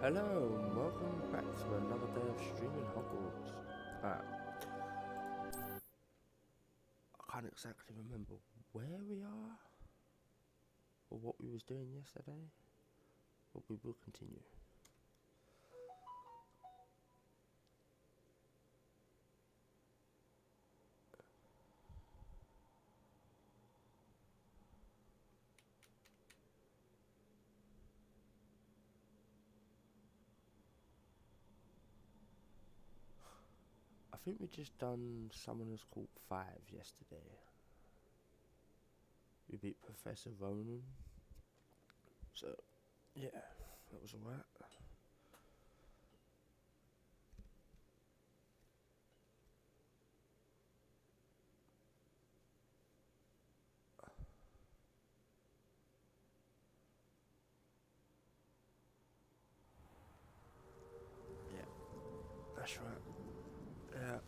Hello, and welcome back to another day of streaming Hogwarts. I can't exactly remember where we are or what we was doing yesterday, but we will continue. I think we just done Summoners Court 5 yesterday. We beat Professor Ronan, so yeah, that was alright. Yeah, that's right. Yeah,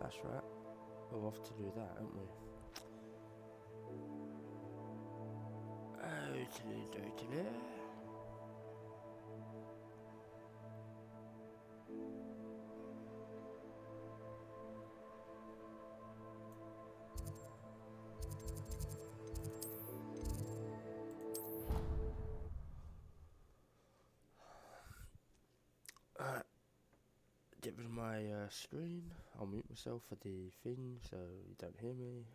that's right. We're off to do that, aren't we? Totally. Get rid of my screen. I'll mute myself for the thing so you don't hear me.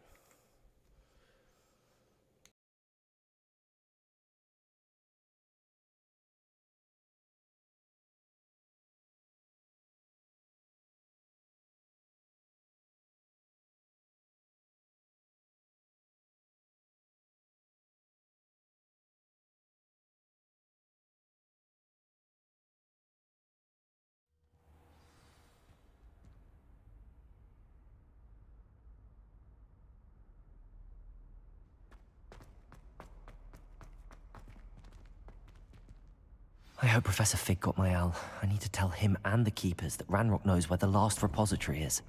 I hope Professor Fig got my owl. I need to tell him and the Keepers that Ranrock knows where the last repository is.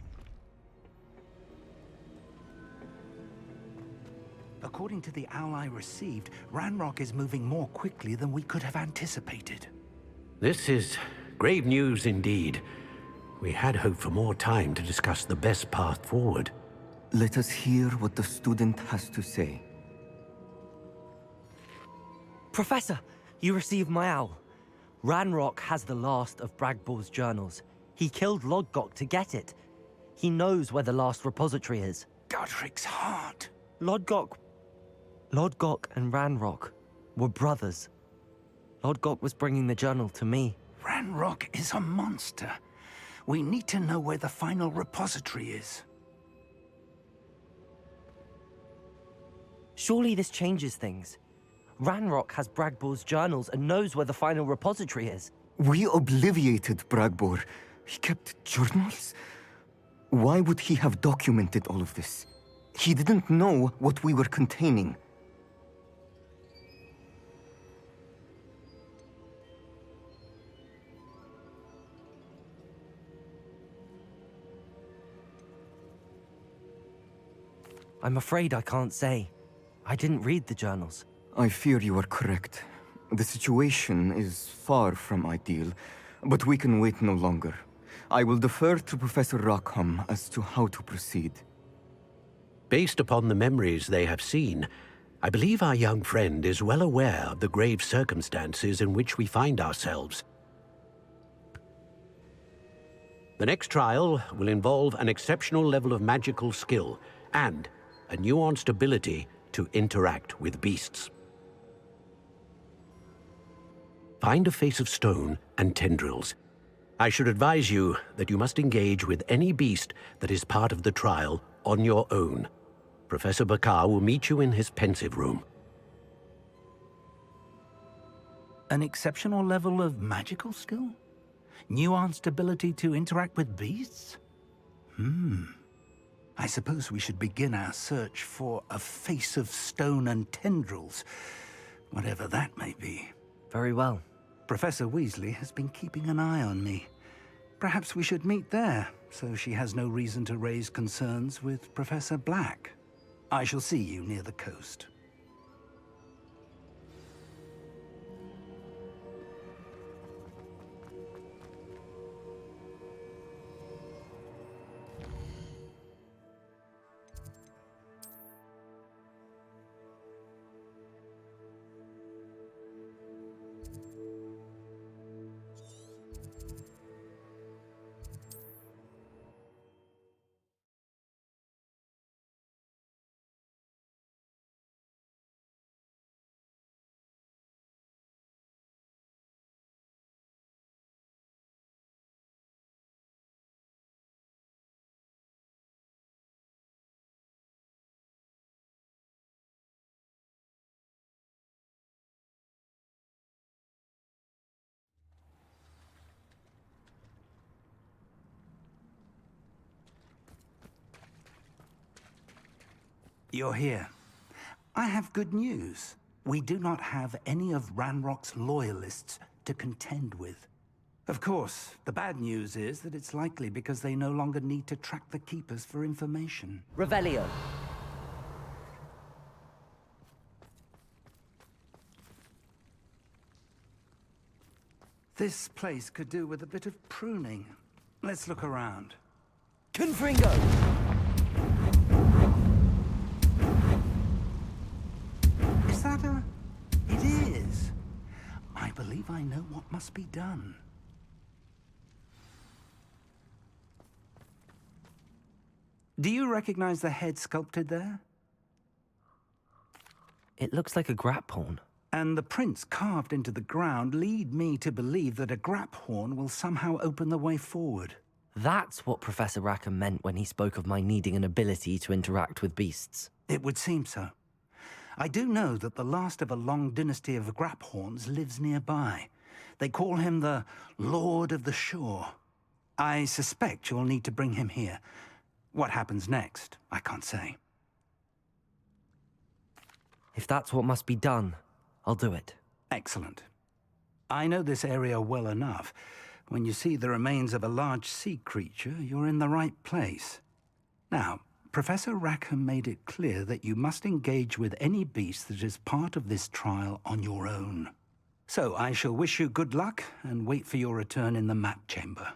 According to the owl I received, Ranrock is moving more quickly than we could have anticipated. This is grave news indeed. We had hoped for more time to discuss the best path forward. Let us hear what the student has to say. Professor, you received my owl. Ranrock has the last of Bragbor's journals. He killed Lodgok to get it. He knows where the last repository is. Godric's heart. Lodgok and Ranrock were brothers. Lodgok was bringing the journal to me. Ranrock is a monster. We need to know where the final repository is. Surely this changes things. Ranrock has Bragbor's journals and knows where the final repository is. We obliviated Bragbor. He kept journals? Why would he have documented all of this? He didn't know what we were containing. I'm afraid I can't say. I didn't read the journals. I fear you are correct. The situation is far from ideal, but we can wait no longer. I will defer to Professor Rockham as to how to proceed. Based upon the memories they have seen, I believe our young friend is well aware of the grave circumstances in which we find ourselves. The next trial will involve an exceptional level of magical skill and a nuanced ability to interact with beasts. Find a face of stone and tendrils. I should advise you that you must engage with any beast that is part of the trial on your own. Professor Bakar will meet you in his pensive room. An exceptional level of magical skill? Nuanced ability to interact with beasts? I suppose we should begin our search for a face of stone and tendrils, whatever that may be. Very well. Professor Weasley has been keeping an eye on me. Perhaps we should meet there, so she has no reason to raise concerns with Professor Black. I shall see you near the coast. You're here. I have good news. We do not have any of Ranrock's loyalists to contend with. Of course, the bad news is that it's likely because they no longer need to track the Keepers for information. Revelio. This place could do with a bit of pruning. Let's look around. Confringo! Is that a... It is. I believe I know what must be done. Do you recognize the head sculpted there? It looks like a grapphorn. And the prints carved into the ground lead me to believe that a graphorn will somehow open the way forward. That's what Professor Rackham meant when he spoke of my needing an ability to interact with beasts. It would seem so. I do know that the last of a long dynasty of graphorns lives nearby. They call him the Lord of the Shore. I suspect you'll need to bring him here. What happens next, I can't say. If that's what must be done, I'll do it. Excellent. I know this area well enough. When you see the remains of a large sea creature, you're in the right place. Now, Professor Rackham made it clear that you must engage with any beast that is part of this trial on your own. So I shall wish you good luck and wait for your return in the map chamber.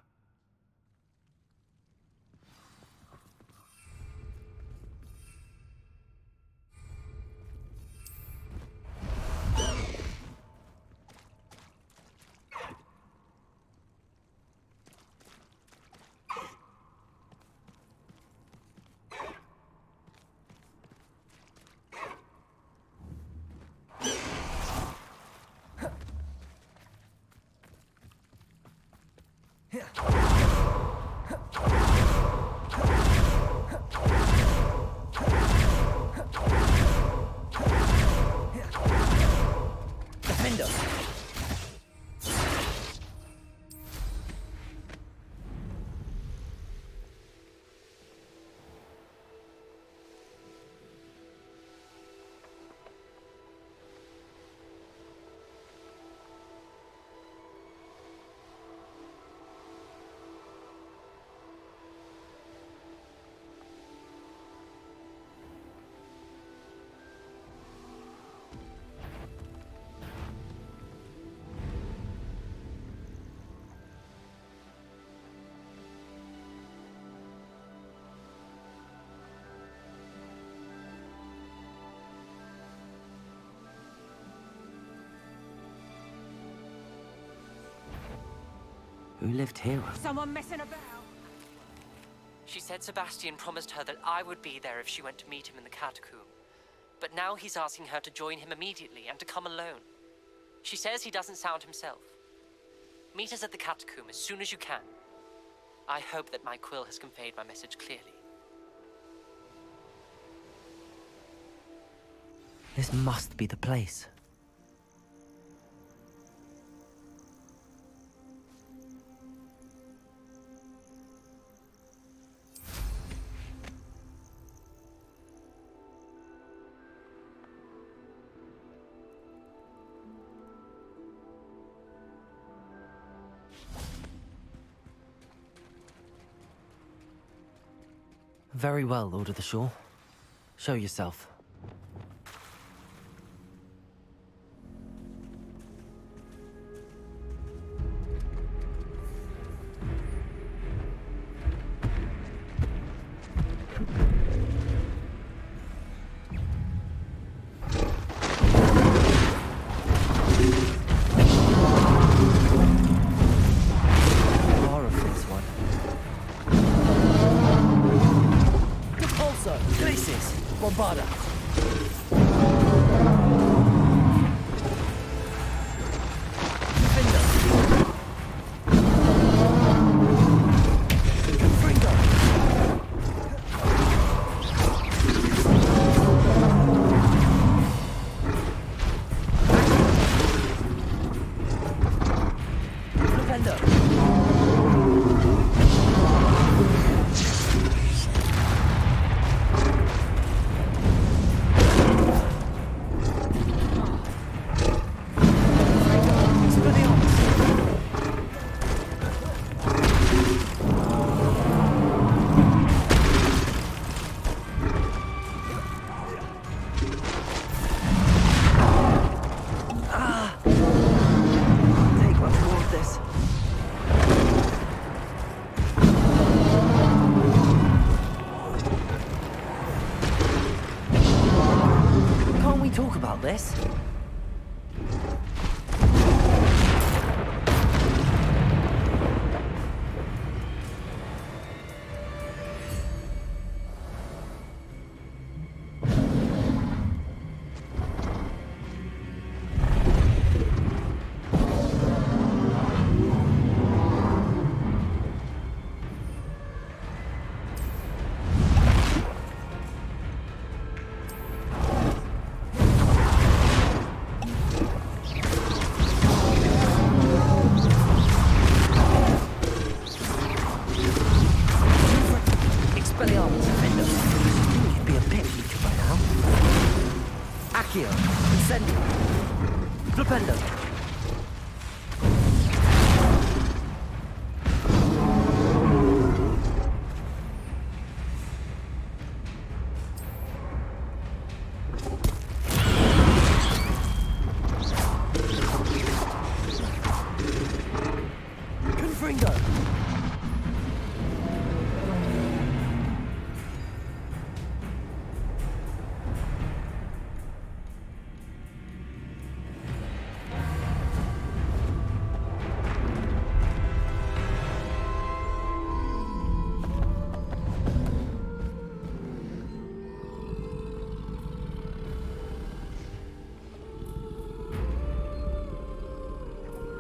Defender! Who lived here? Someone messing about. She said Sebastian promised her that I would be there if she went to meet him in the catacomb. But now he's asking her to join him immediately and to come alone. She says he doesn't sound himself. Meet us at the catacomb as soon as you can. I hope that my quill has conveyed my message clearly. This must be the place. Very well, Lord of the Shore. Show yourself. Bombarda. Talk about this.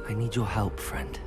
I need your help, friend.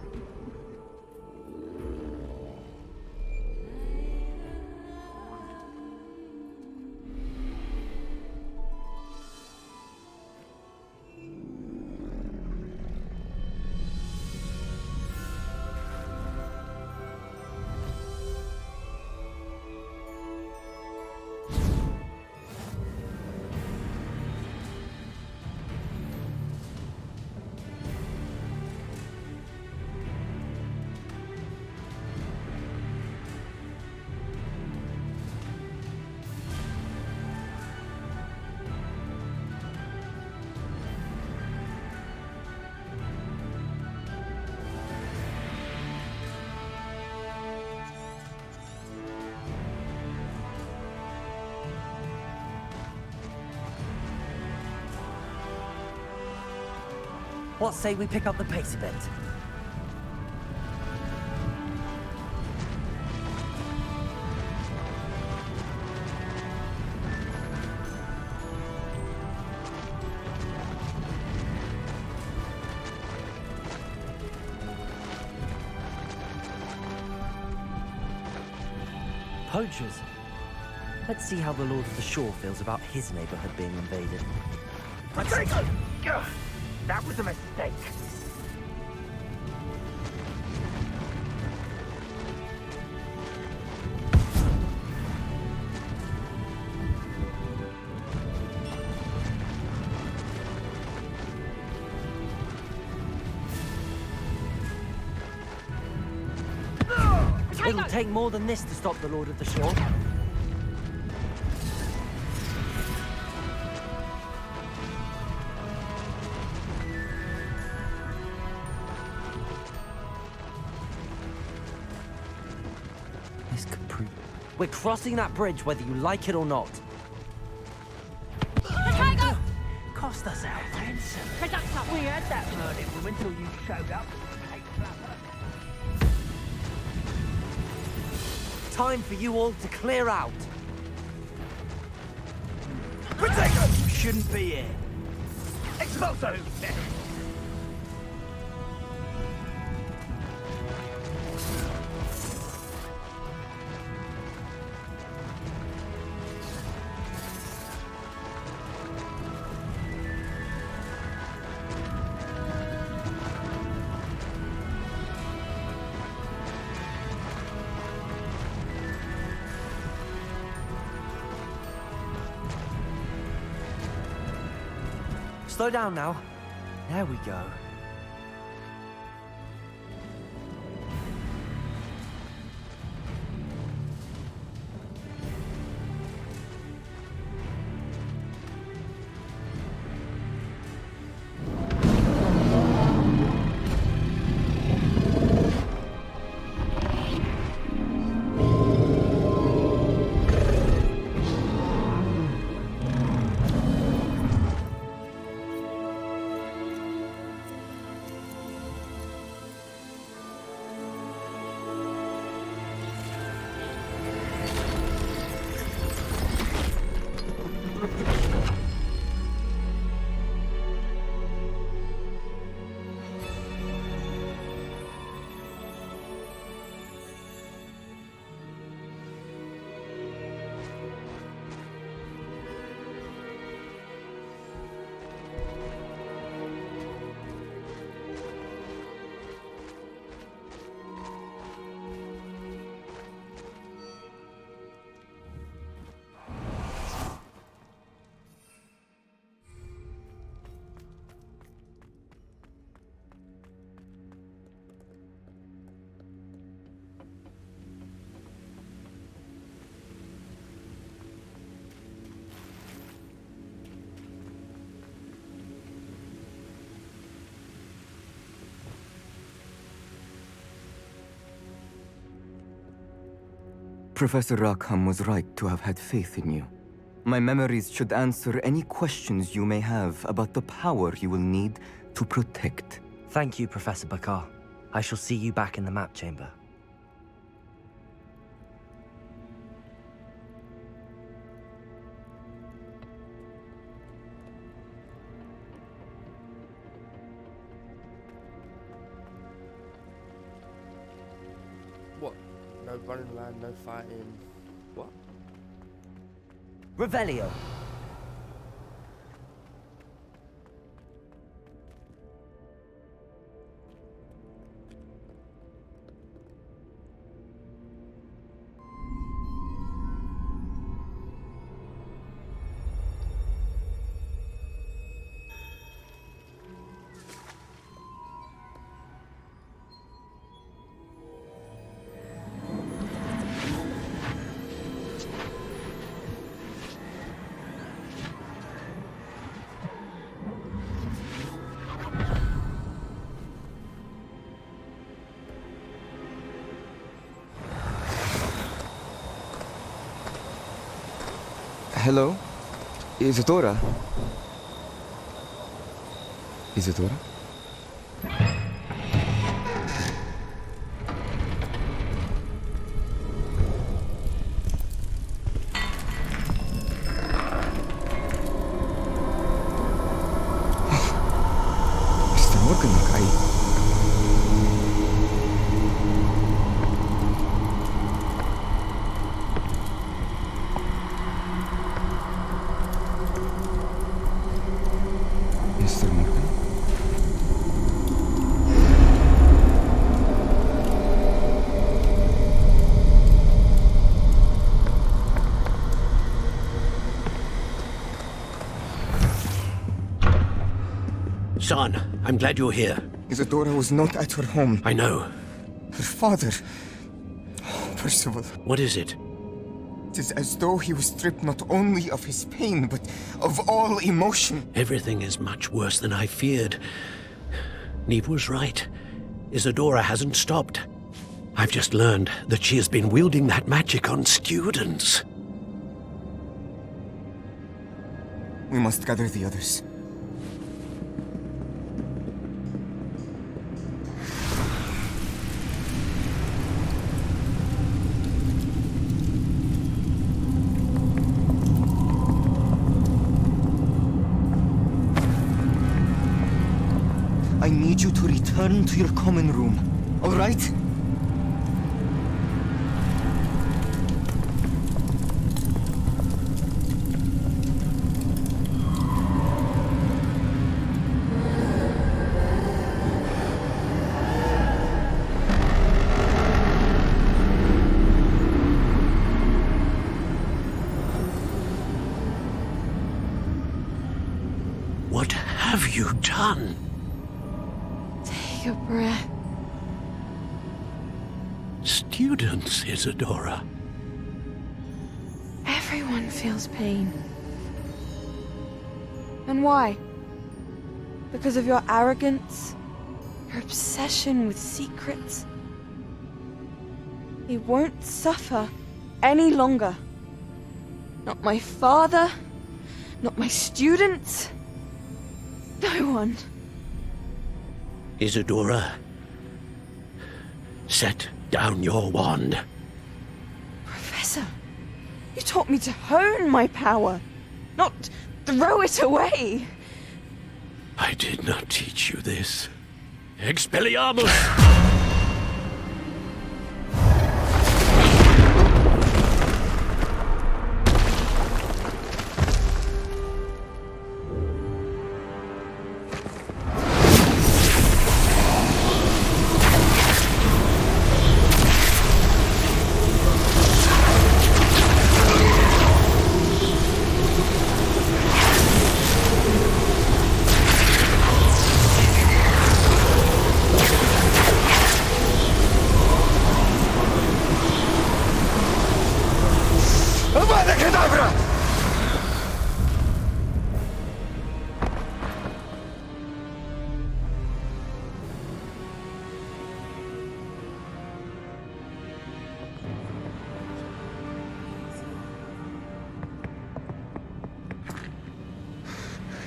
What say we pick up the pace a bit? Poachers. Let's see how the Lord of the Shore feels about his neighborhood being invaded. That was a mistake. It'll take more than this to stop the Lord of the Shore. This could prove... We're crossing that bridge whether you like it or not. Tiger! Cost us our ransom. Reductor! We had that murdered woman until you showed up. Time for you all to clear out. Protector! You shouldn't be here. Expulso! Slow down now. There we go. Professor Rackham was right to have had faith in you. My memories should answer any questions you may have about the power you will need to protect. Thank you, Professor Bakar. I shall see you back in the map chamber. What? No running around, no fighting. What? Revelio. Hello? Isadora? Isadora? Mr. Morgan, Mr. Morgan? Son, I'm glad you're here. Isadora was not at her home. I know. Her father... Percival. What is it? It is as though he was stripped not only of his pain, but of all emotion. Everything is much worse than I feared. Neve was right. Isadora hasn't stopped. I've just learned that she has been wielding that magic on students. We must gather the others. I need you to return to your common room, all right? What have you done? Take a breath. Students, Isadora. Everyone feels pain. And why? Because of your arrogance? Your obsession with secrets? He won't suffer any longer. Not my father, not my students, no one. Isadora, set down your wand. Professor, you taught me to hone my power, not throw it away. I did not teach you this. Expelliarmus!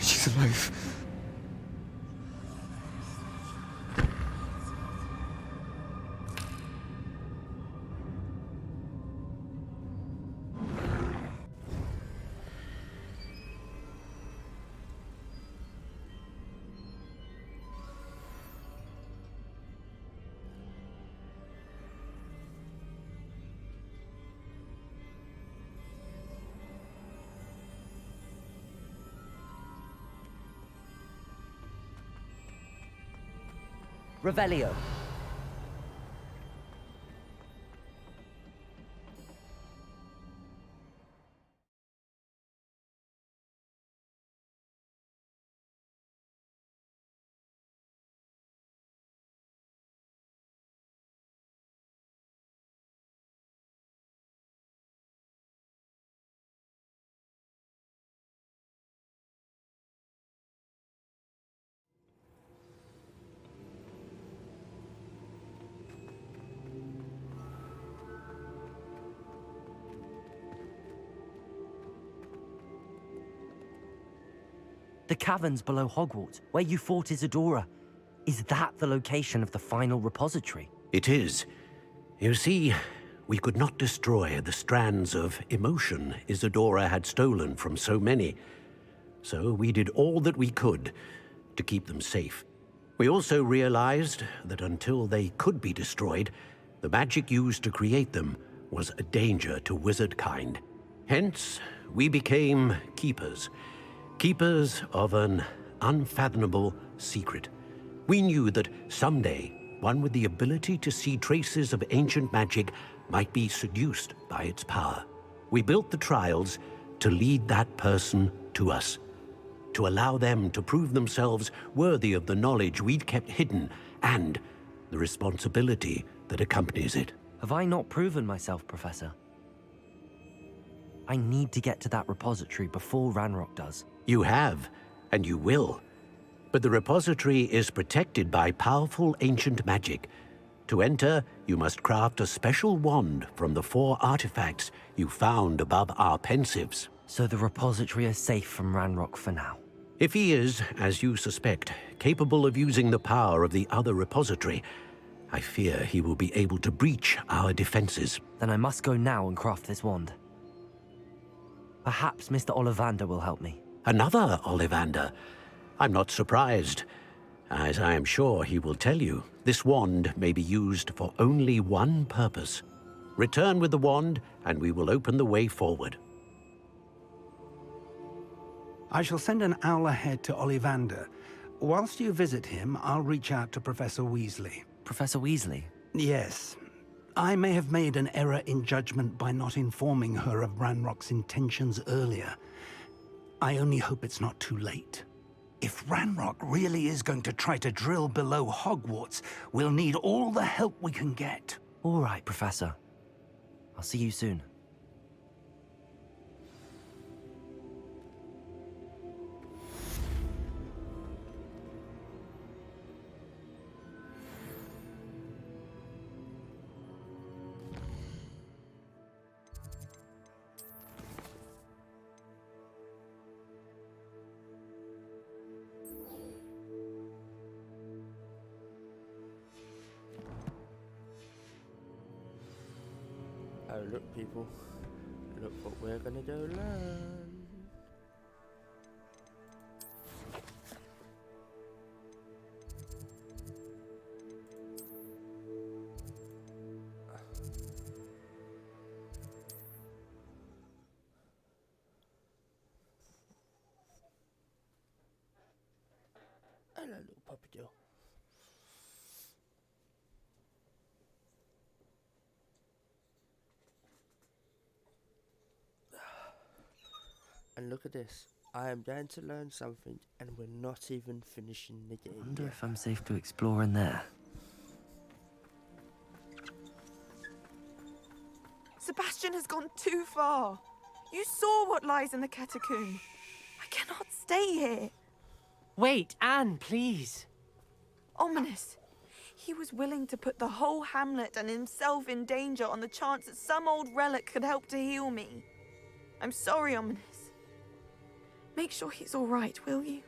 She's alive. Revelio. The caverns below Hogwarts, where you fought Isadora. Is that the location of the final repository? It is. You see, we could not destroy the strands of emotion Isadora had stolen from so many. So we did all that we could to keep them safe. We also realized that until they could be destroyed, the magic used to create them was a danger to wizard kind. Hence, we became keepers. Keepers of an unfathomable secret. We knew that someday, one with the ability to see traces of ancient magic might be seduced by its power. We built the trials to lead that person to us, to allow them to prove themselves worthy of the knowledge we'd kept hidden and the responsibility that accompanies it. Have I not proven myself, Professor? I need to get to that repository before Ranrock does. You have, and you will. But the repository is protected by powerful ancient magic. To enter, you must craft a special wand from the 4 artifacts you found above our pensives. So the repository is safe from Ranrock for now. If he is, as you suspect, capable of using the power of the other repository, I fear he will be able to breach our defenses. Then I must go now and craft this wand. Perhaps Mr. Ollivander will help me. Another Ollivander? I'm not surprised. As I am sure he will tell you, this wand may be used for only one purpose. Return with the wand, and we will open the way forward. I shall send an owl ahead to Ollivander. Whilst you visit him, I'll reach out to Professor Weasley. Professor Weasley? Yes. I may have made an error in judgment by not informing her of Ranrock's intentions earlier. I only hope it's not too late. If Ranrock really is going to try to drill below Hogwarts, we'll need all the help we can get. All right, Professor. I'll see you soon. Oh, look, people. Look what we're gonna go learn. Hello, little puppy girl. And look at this. I am going to learn something, and we're not even finishing the game. I wonder yet. if I'm safe to explore in there. Sebastian has gone too far. You saw what lies in the catacomb. I cannot stay here. Wait, Anne, please. Ominous. He was willing to put the whole hamlet and himself in danger on the chance that some old relic could help to heal me. I'm sorry, Ominous. Make sure he's all right, will you?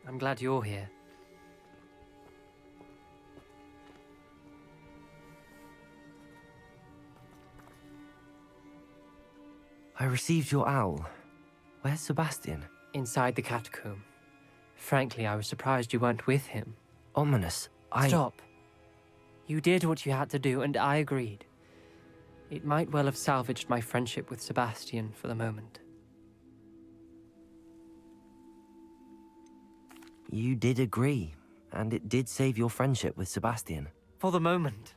I'm glad you're here. I received your owl. Where's Sebastian? Inside the catacomb. Frankly, I was surprised you weren't with him. Ominous. Stop. You did what you had to do, and I agreed. It might well have salvaged my friendship with Sebastian for the moment. You did agree, and it did save your friendship with Sebastian. For the moment.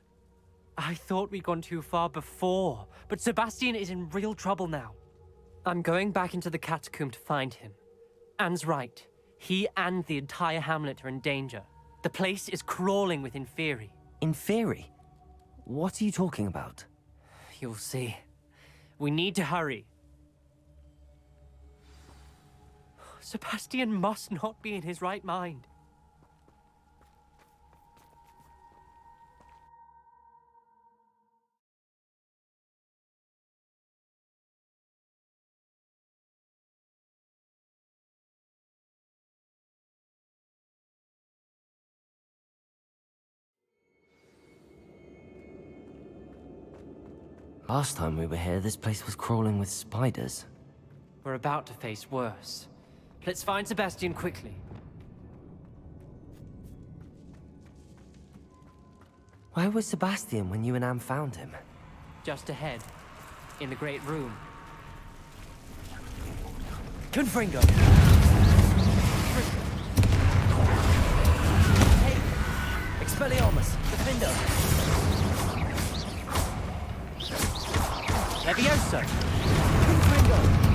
I thought we'd gone too far before, but Sebastian is in real trouble now. I'm going back into the catacomb to find him. Anne's right. He and the entire hamlet are in danger. The place is crawling with Inferi. Inferi? What are you talking about? You'll see. We need to hurry. Sebastian must not be in his right mind. Last time we were here, this place was crawling with spiders. We're about to face worse. Let's find Sebastian quickly. Where was Sebastian when you and Anne found him? Just ahead, in the Great Room. Confringo! Hey! Expelliarmus! Defender! Levioso! Confringo!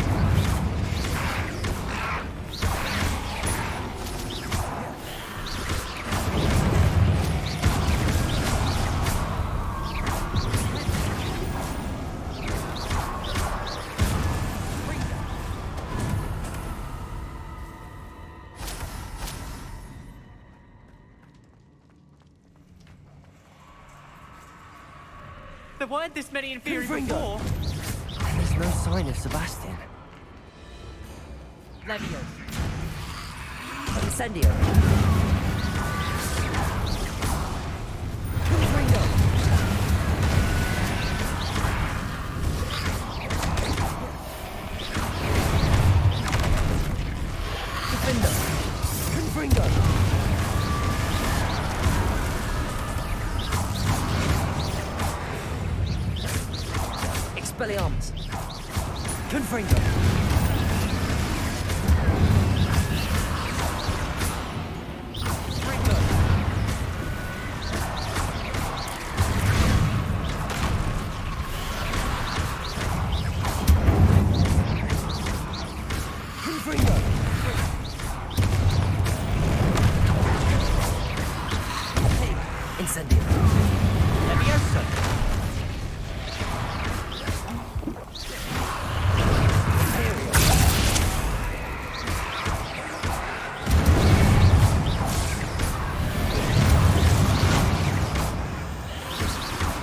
There weren't this many Inferi Confringo! before. And there's no sign of Sebastian. Leviosa. Incendio. Confringo! Defender. Confringo. Expelliarmus. Confringo. Confringo. Incendio. Leviosa.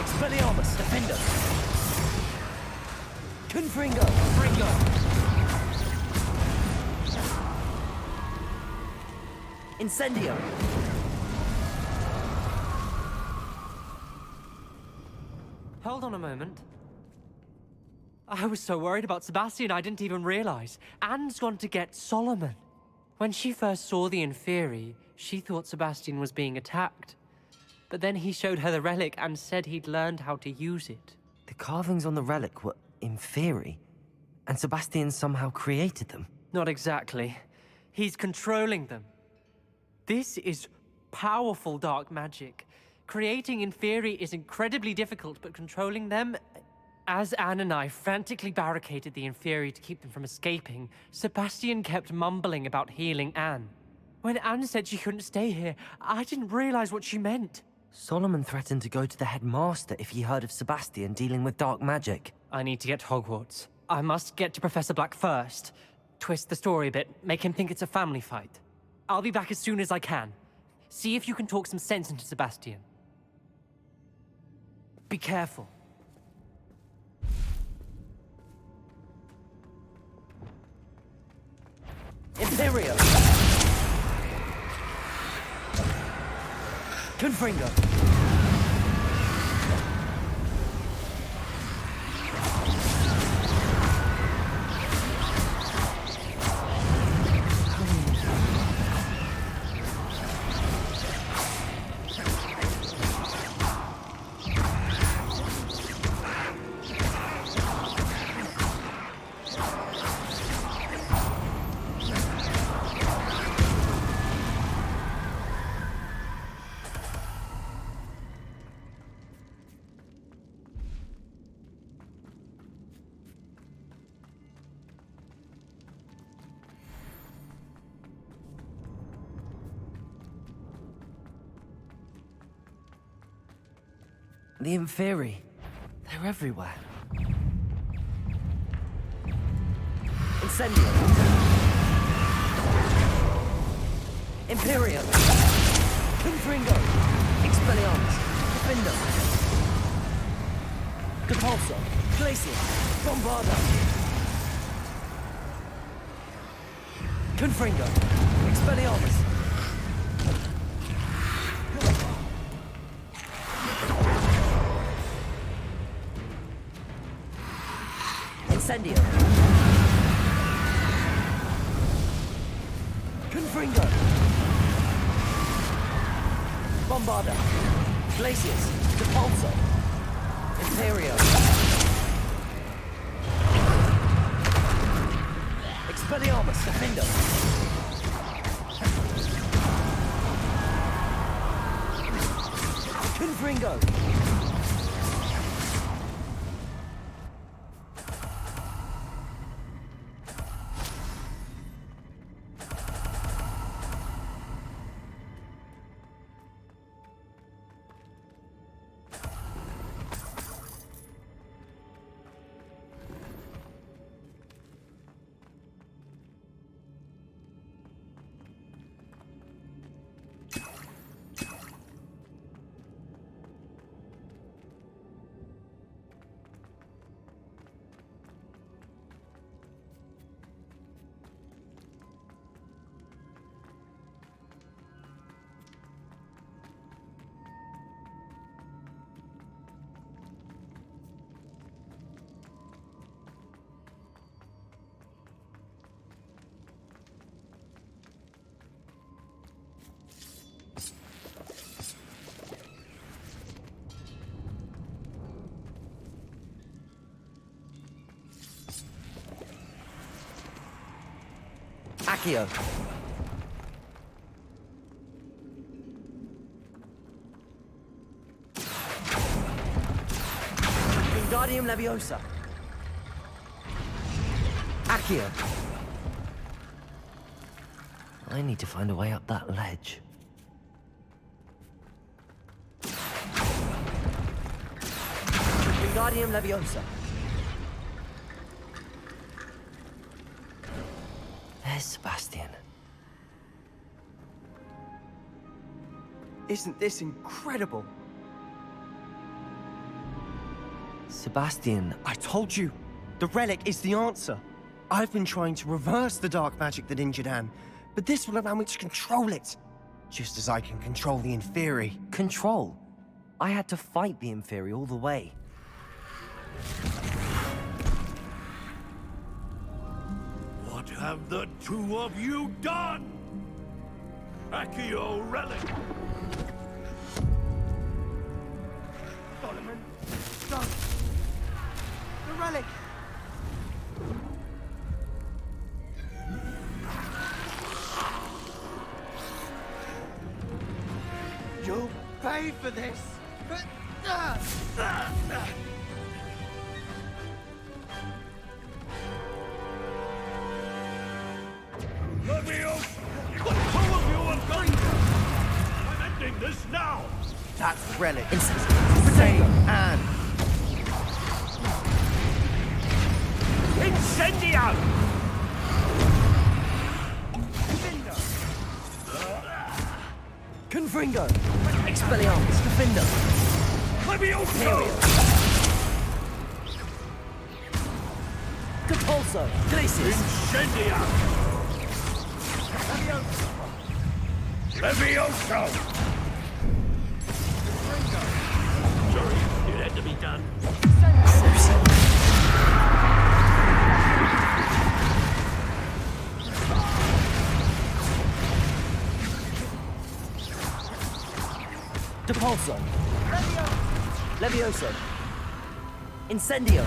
Expelliarmus, Defender. Confringo. Fringo. Incendio. Hold on a moment. I was so worried about Sebastian I didn't even realize. Anne's gone to get Solomon. When she first saw the Inferi, she thought Sebastian was being attacked. But then he showed her the relic and said he'd learned how to use it. The carvings on the relic were Inferi, and Sebastian somehow created them. Not exactly. He's controlling them. This is powerful dark magic. Creating Inferi is incredibly difficult, but controlling them... As Anne and I frantically barricaded the Inferi to keep them from escaping, Sebastian kept mumbling about healing Anne. When Anne said she couldn't stay here, I didn't realize what she meant. Solomon threatened to go to the headmaster if he heard of Sebastian dealing with dark magic. I need to get to Hogwarts. I must get to Professor Black first. Twist the story a bit, make him think it's a family fight. I'll be back as soon as I can. See if you can talk some sense into Sebastian. Be careful. Imperio! Confringo! The Inferi. They're everywhere. Incendio. Imperio. Confringo. Expelliarmus. Defendo. Depulso. Glacier. Bombarda. Confringo. Expelliarmus. Incendio. Confringo. Bombarda. Glacius. Depulso. Imperio. Expelliarmus. Defendo. Confringo. Accio. Wingardium Leviosa. Accio. I need to find a way up that ledge. Wingardium Leviosa. There's Sebastian. Isn't this incredible? Sebastian, I told you, the relic is the answer. I've been trying to reverse the dark magic that injured Anne, but this will allow me to control it. Just as I can control the Inferi. control. I had to fight the Inferi all the way. What have the two of you done? Accio relic! Solomon, don't! The relic! You'll pay for this! Leviosa! The two of you are going to... I'm ending this now! That's the relic. Potato. Save Anne. Incendio! Confringo. Expelliarmus. Defender. Leviosa! Capulso. Glacius. Incendio! Leviosa! Sorry, it had to be done. Depulso. Levioso. Incendio.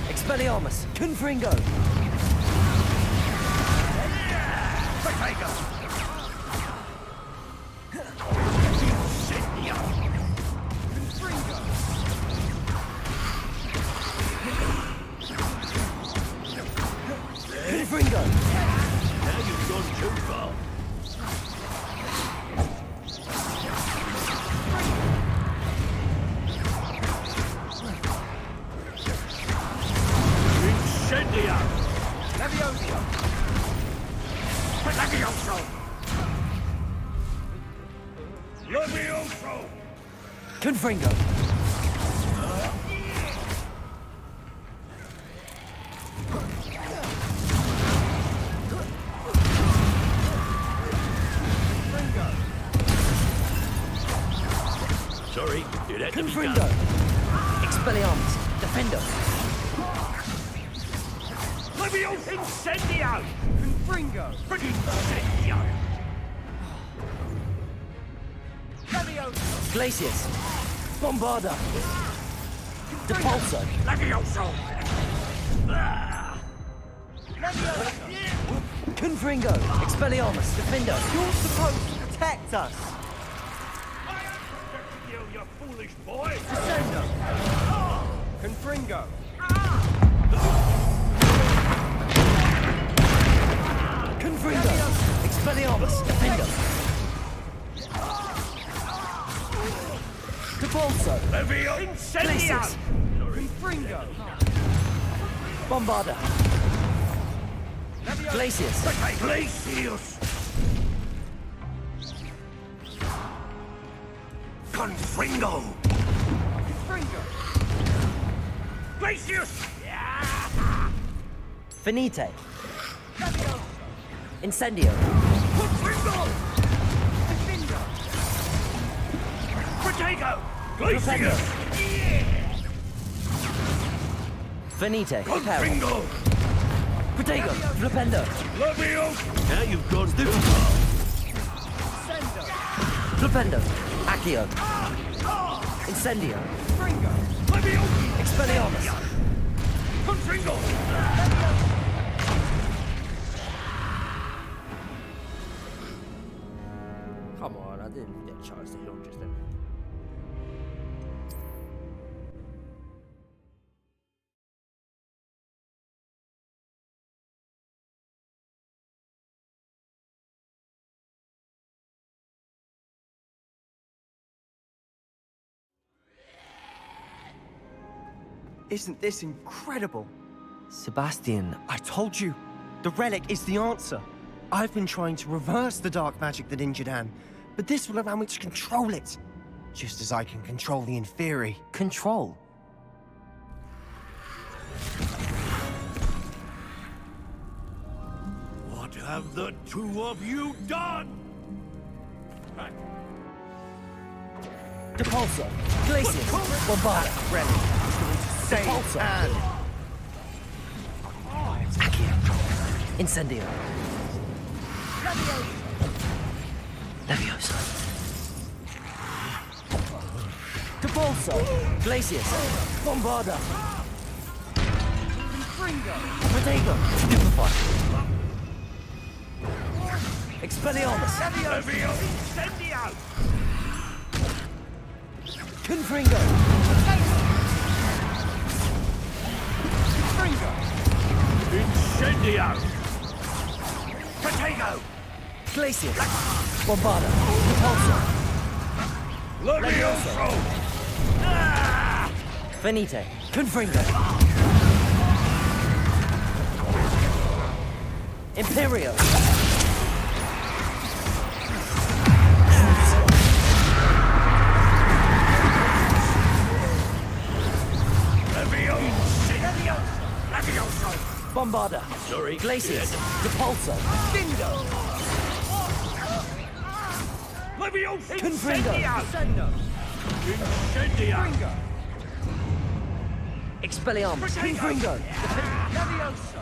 Expelliarmus. Confringo. Potato! Incendio! Confringo. Now you've gone too far. Incendio! Leviosa! Levioso! Levioso! Confringo. Sorry, it had to be Confringo. done. Expelliarmus. Defender. Levioso! Incendio! Confringo! Incendio! Leviosa! Glacius. Bombarda. Depulso. Levioso! Confringo. Expelliarmus. Defender. You're supposed to protect us! You, you foolish boy! Descendo! Confringo! Confringo. Expelliarmus. Defender. Depulso. Levio! Incendio! Glacius. Confringo! Bombarda. Glacius. Glacius! Confringo! Confringo! Glacius! Finite. Incendio. Confringo! Defendo! Protego! Glacius! Finite. Peril. Confringo! Protego. Flipendo. Levio! Now you've gone too far. Descendo! Flipendo. Accio. Incendio. Confringo! Levio! Expelliarmus. Confringo! didn't get a chance to heal him just then. Isn't this incredible? Sebastian, I told you, the relic is the answer. I've been trying to reverse the dark magic that injured Anne, but this will allow me to control it. Just as I can control the Inferi. control. What have the two of you done? Depulso, Glacius, Bombarda, relic. Save Depulso. Anne. Accio. Incendio. Leviosa. Depulso, Glacius. Bombarda. Protego. Stupefy. Expelliarmus. Levio Incendio! Confringo. Incendio! Protego! Glacius, Bombarda, Depulso, Levioso! Venite. Confringo. Imperio. Levio! Levioso! Bombarda. Sorry. Glacius. Depulso. Findo. Levioso! Confringo. Incendio! Expelliarmus. Confringo. Levioso!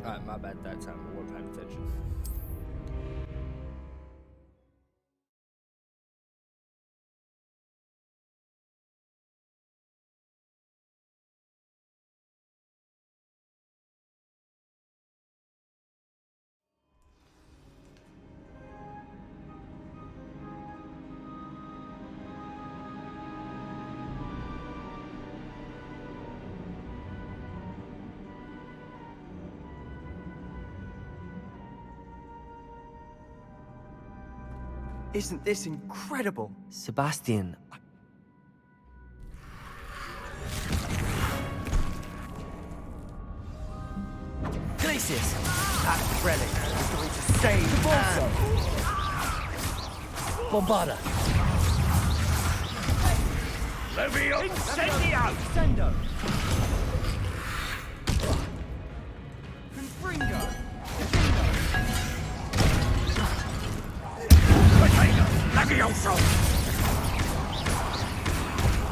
Alright, my bad that time. I wasn't paying attention. Isn't this incredible? Sebastian, Glacius, that relic is going to save Depulso. Bombarda. Levio Incendio! Sendo. Confringo. Protego! Levioso!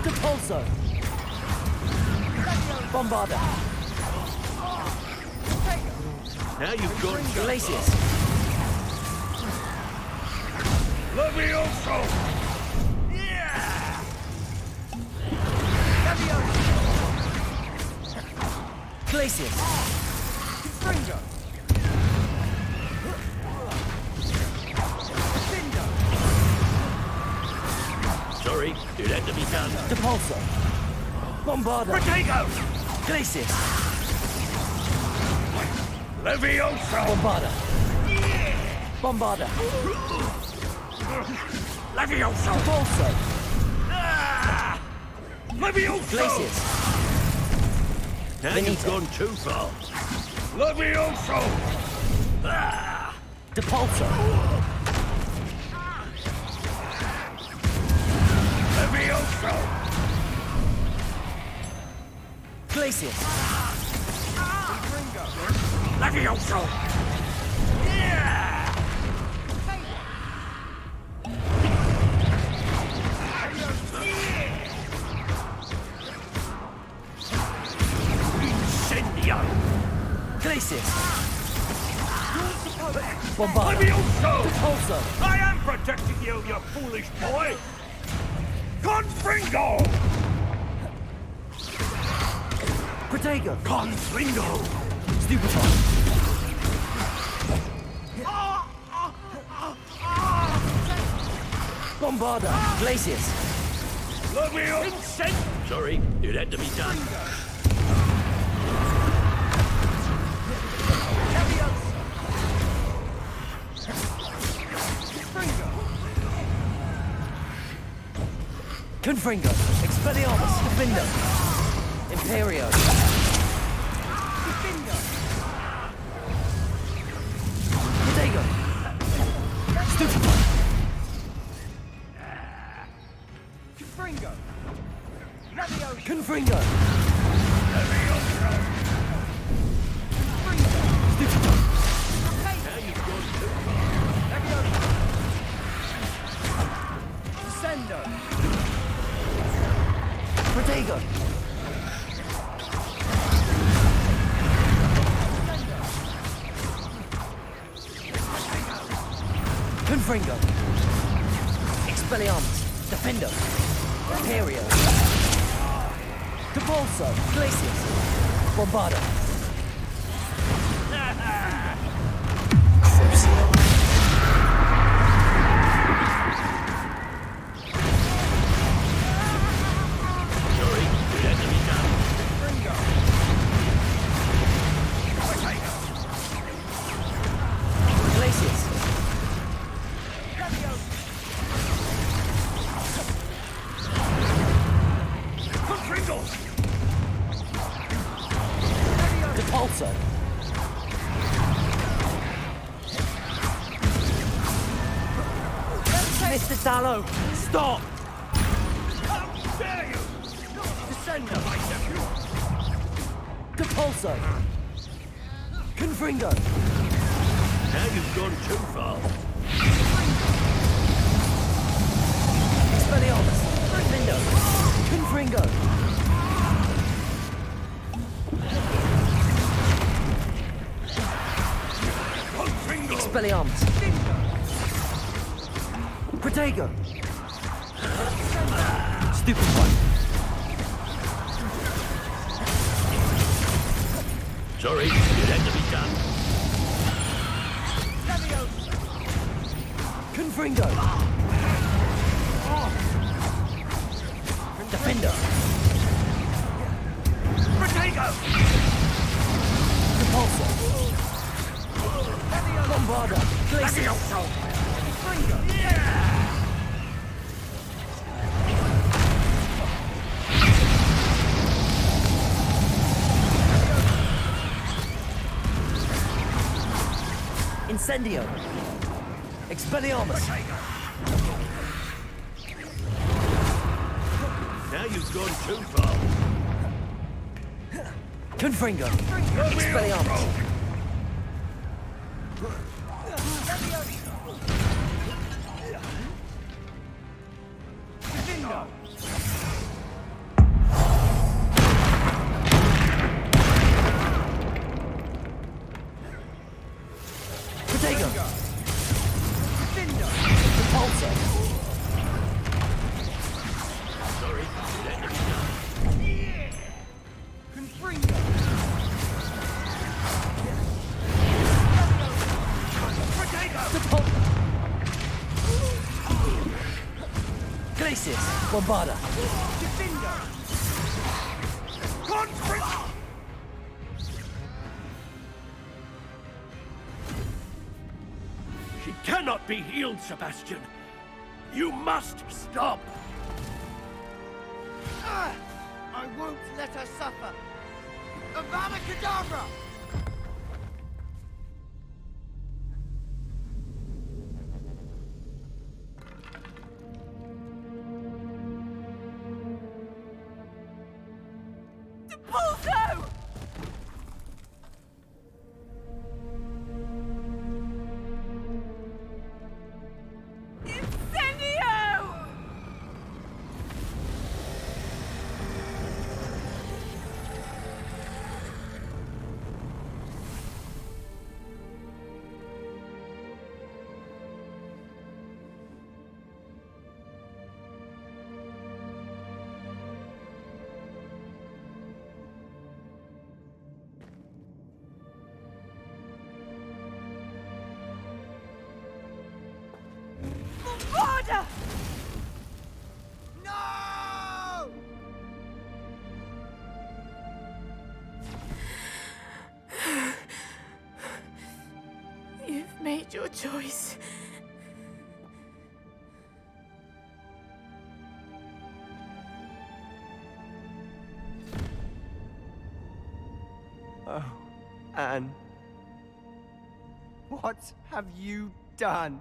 Depulso. Bombarda. Now you've gone Glacius. Levioso! Glacius. Confringo. Sorry, it had to be done. Depulso. Bombarda. Protego! Glacius. Levioso! Bombarda. Bombarda. Levioso! Depulso. Levioso! Glacius. Now Benito. you've gone too far. Levioso! Depulso. Levioso! Glacius. Levioso! Incendio! Glacius. Bombarda. Levioso! Depulso. I am protecting you, you foolish boy! Confringo! Protego. Confringo! Stupefy. Bombarda! Glacius! Let me up! Sorry, it had to be done. Confringo! Expelliarmus! Defender! Imperio! Protego! Stupefy! Confringo! Descendo! Protego! Confringo! Expelliarmus! Defendo! Imperio! Depulso! Glacius! Bombarda! Crucio! Sorry, it had to be done. Glacius! Depulso! Mr. Tallow! Stop! Descendo! Depulso! Confringo! Now you've gone too far. Expelliarmus! Defendo! Confringo! Expelliarmus! Protego! Stupefy! Sorry, it had to be done. Confringo! Defender! Depulso! Bombarda! Glacius! Incendio! Expelliarmus! Now you've gone too far. Confringo! Expelliarmus! Protego! Depulso! Sorry, it had to be done. Glacius! Bombarda! She cannot be healed, Sebastian. You must stop. I won't let her suffer. Avada Kedavra! Depulso! Incendio! choice. Oh, Anne. What have you done?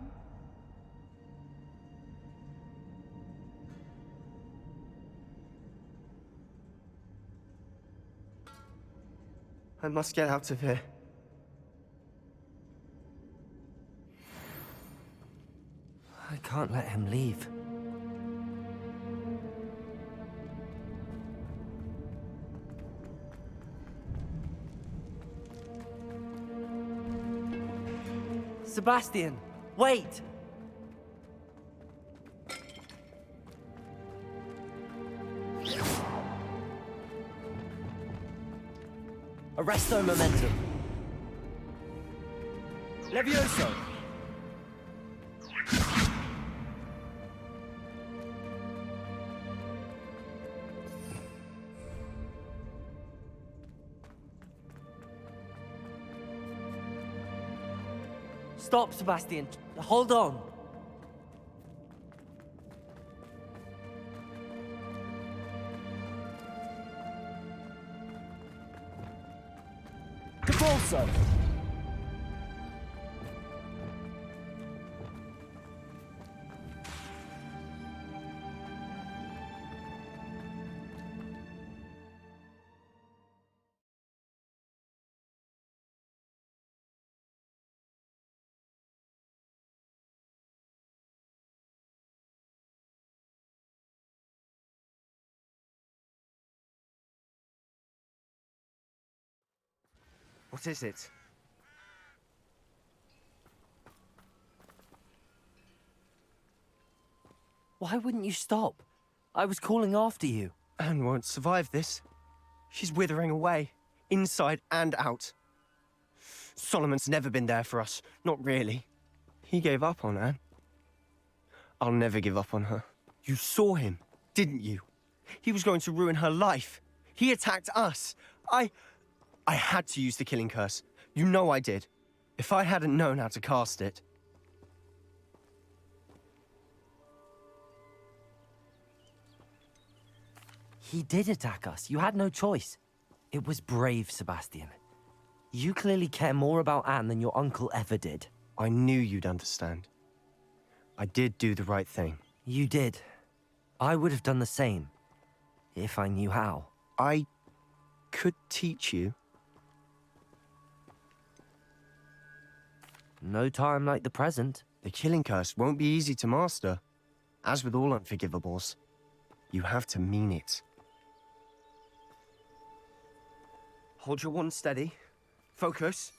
I must get out of here. I can't let him leave. Sebastian, wait! Arresto momentum. Levioso! Stop, Sebastian. Hold on. Capolso! What is it? Why wouldn't you stop? I was calling after you. Anne won't survive this. She's withering away, inside and out. Solomon's never been there for us, not really. He gave up on Anne. I'll never give up on her. You saw him, didn't you? He was going to ruin her life. He attacked us. I had to use the killing curse. You know I did. If I hadn't known how to cast it... He did attack us. You had no choice. It was brave, Sebastian. You clearly care more about Anne than your uncle ever did. I knew you'd understand. I did do the right thing. You did. I would have done the same, if I knew how. I could teach you. No time like the present. The killing curse won't be easy to master. As with all unforgivables, you have to mean it. Hold your wand steady. Focus.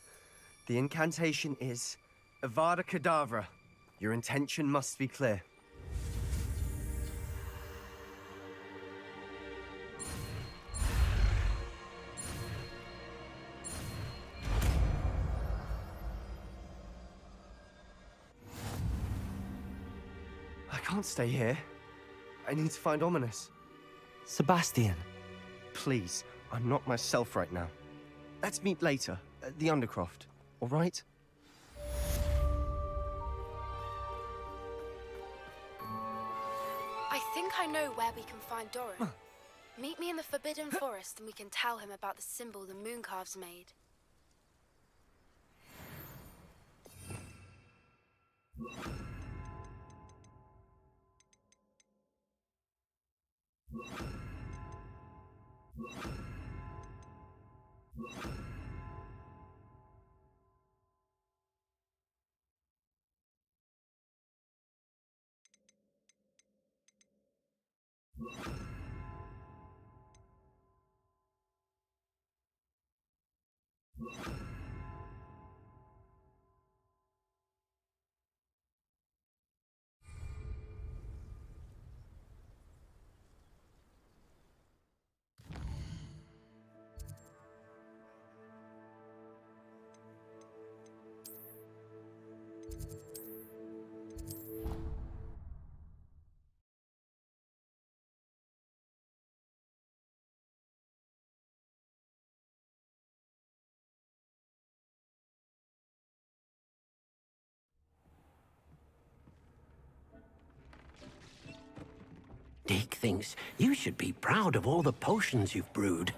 The incantation is Avada Kedavra. Your intention must be clear. I can't stay here. I need to find Ominous. Sebastian. Please, I'm not myself right now. Let's meet later, at the Undercroft, all right? I think I know where we can find Doran. Meet me in the Forbidden Forest and we can tell him about the symbol the Mooncalves made. Dick thinks you should be proud of all the potions you've brewed.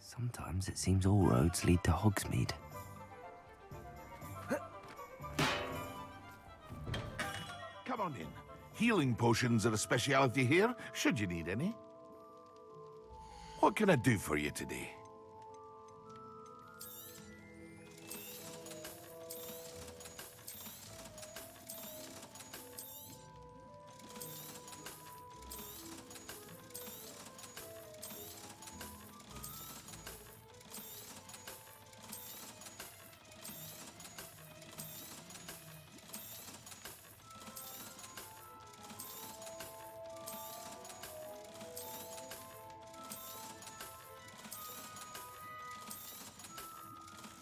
Sometimes it seems all roads lead to Hogsmeade. Come on in. Healing potions are a speciality here, should you need any. What can I do for you today?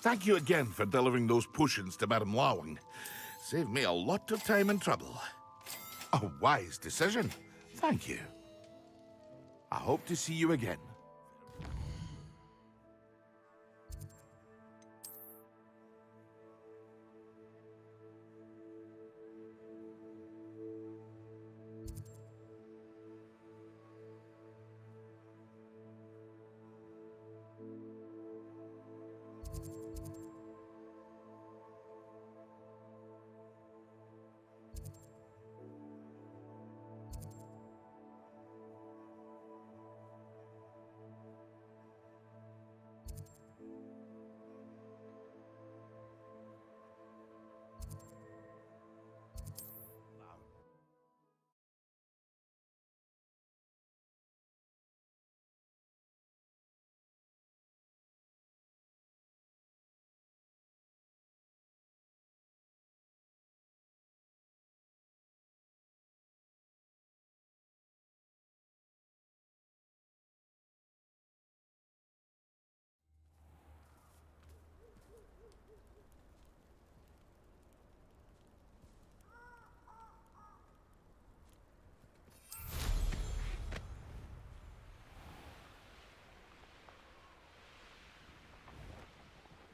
Thank you again for delivering those potions to Madame Lawing. Saved me a lot of time and trouble. A wise decision. Thank you. I hope to see you again.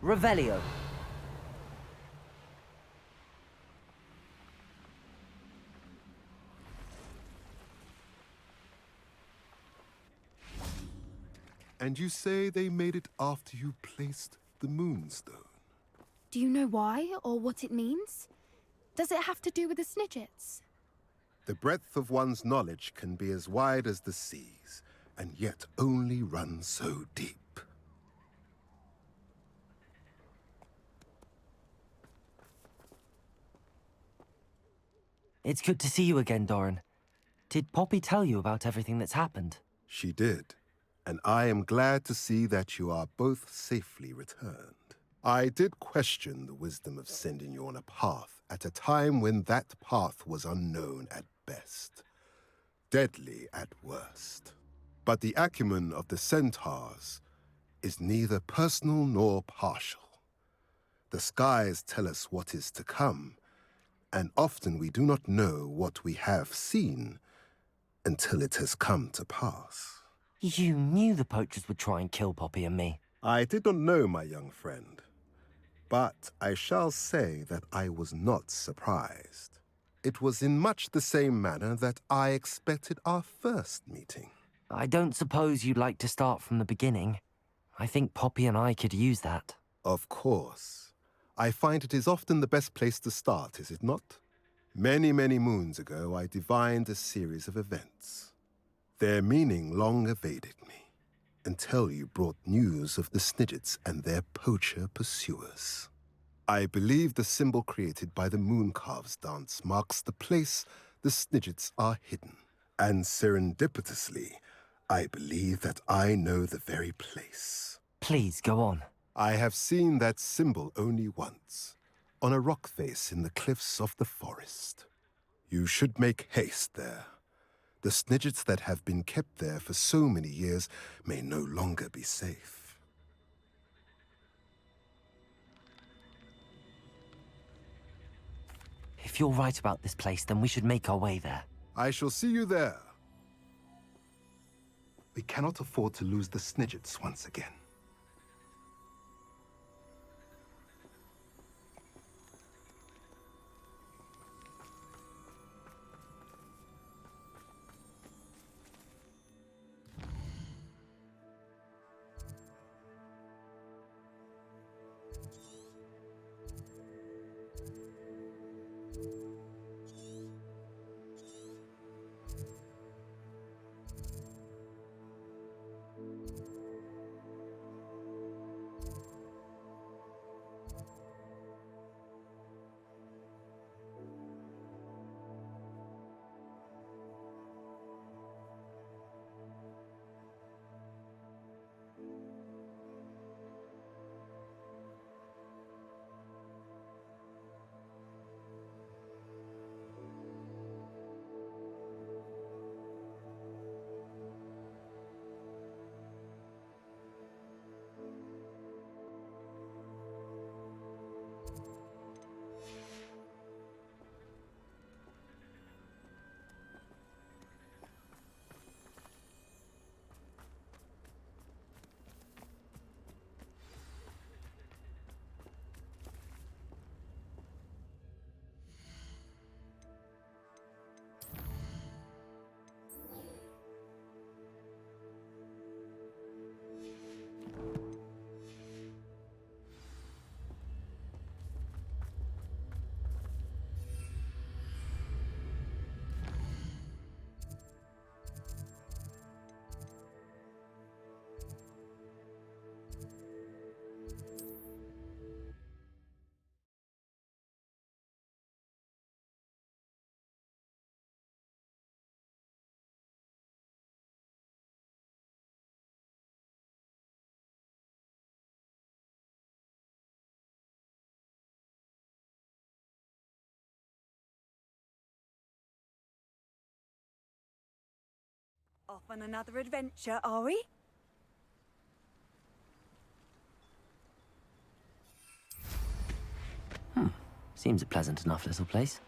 Revelio. And you say they made it after you placed the Moonstone? Do you know why, or what it means? Does it have to do with the Snidgets? The breadth of one's knowledge can be as wide as the seas, and yet only run so deep. It's good to see you again, Doran. Did Poppy tell you about everything that's happened? She did, and I am glad to see that you are both safely returned. I did question the wisdom of sending you on a path at a time when that path was unknown at best, deadly at worst. But the acumen of the centaurs is neither personal nor partial. The skies tell us what is to come, and often we do not know what we have seen until it has come to pass. You knew the poachers would try and kill Poppy and me. I did not know, my young friend, but I shall say that I was not surprised. It was in much the same manner that I expected our first meeting. I don't suppose you'd like to start from the beginning. I think Poppy and I could use that. Of course. I find it is often the best place to start, is it not? Many, many moons ago, I divined a series of events. Their meaning long evaded me, until you brought news of the Snidgets and their poacher pursuers. I believe the symbol created by the Mooncalves dance marks the place the Snidgets are hidden. And serendipitously, I believe that I know the very place. Please, go on. I have seen that symbol only once, on a rock face in the cliffs of the forest. You should make haste there. The Snidgets that have been kept there for so many years may no longer be safe. If you're right about this place, then we should make our way there. I shall see you there. We cannot afford to lose the Snidgets once again. Off on another adventure, are we? Seems a pleasant enough little place.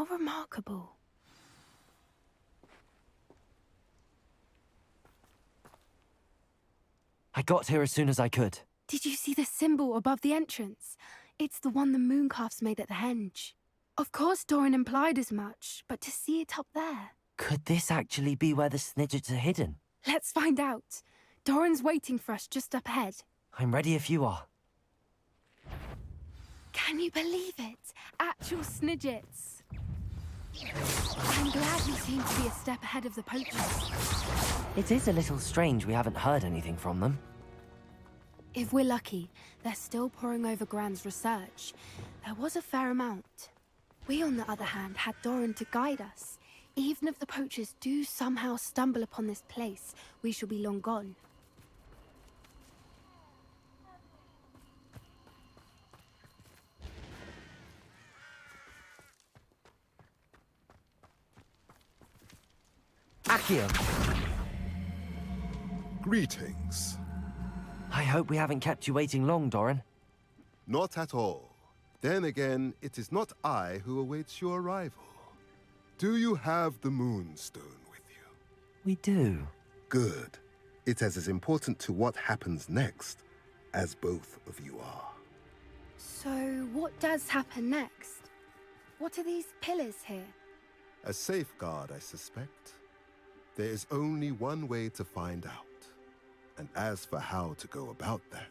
How remarkable. I got here as soon as I could. Did you see the symbol above the entrance? It's the one the mooncalfs made at the henge. Of course Doran implied as much, but to see it up there... Could this actually be where the Snidgets are hidden? Let's find out. Doran's waiting for us just up ahead. I'm ready if you are. Can you believe it? Actual Snidgets. I'm glad we seem to be a step ahead of the poachers. It is a little strange we haven't heard anything from them. If we're lucky, they're still poring over Gran's research. There was a fair amount. We, on the other hand, had Doran to guide us. Even if the poachers do somehow stumble upon this place, we shall be long gone. Accio! Greetings. I hope we haven't kept you waiting long, Doran. Not at all. Then again, it is not I who awaits your arrival. Do you have the Moonstone with you? We do. Good. It is as important to what happens next as both of you are. So, what does happen next? What are these pillars here? A safeguard, I suspect. There is only one way to find out. And as for how to go about that,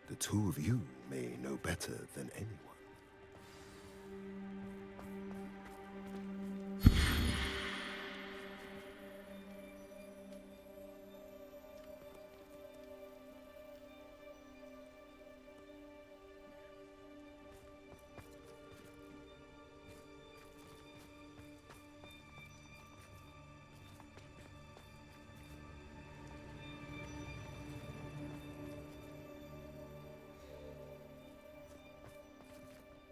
the two of you may know better than anyone.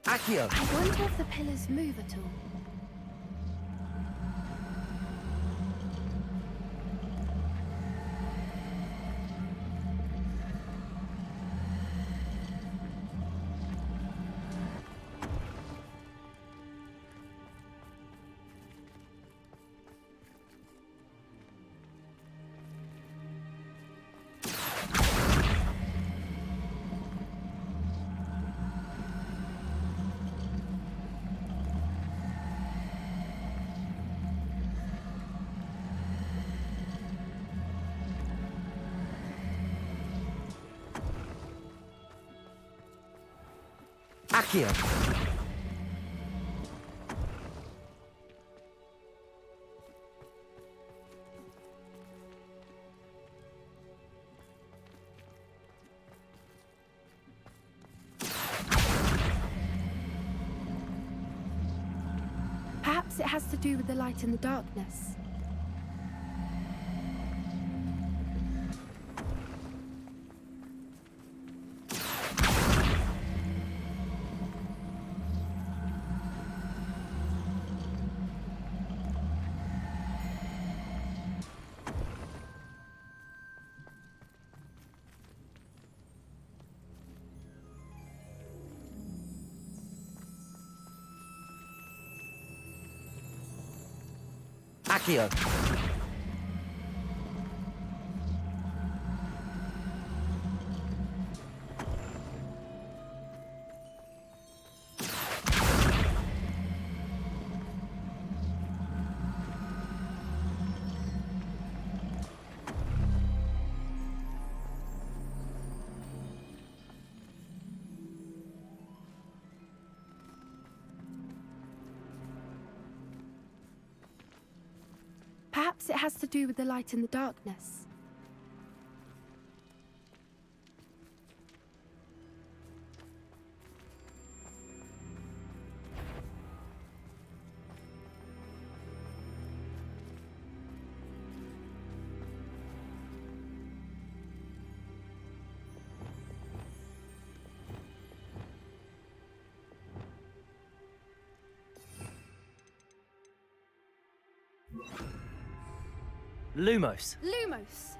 Accio! I wonder if the pillars move at all. Accio! Perhaps it has to do with the light and the darkness. Accio! Perhaps it has to do with the light and the darkness. Lumos! Lumos!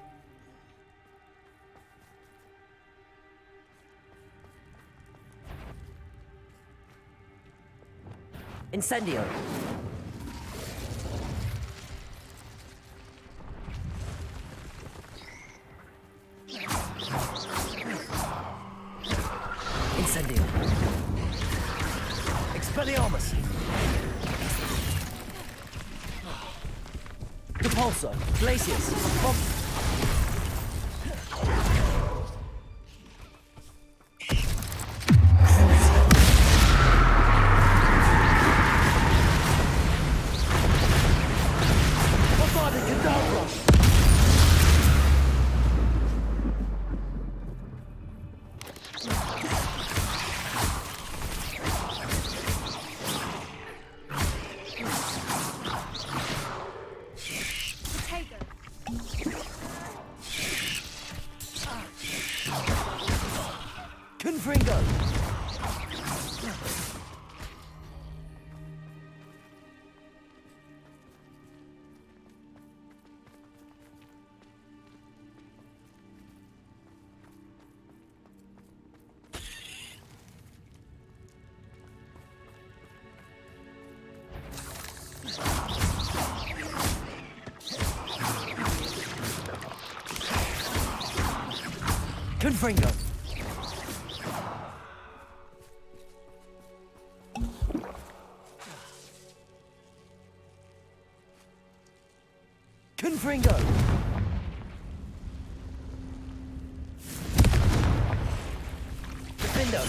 Incendio. Incendio. Expelliarmus. Depulso. Glacius. Confringo! Confringo! Confringo! Defendo!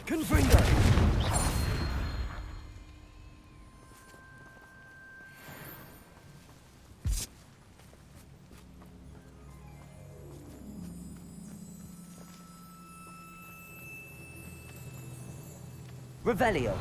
Confringo! Revelio.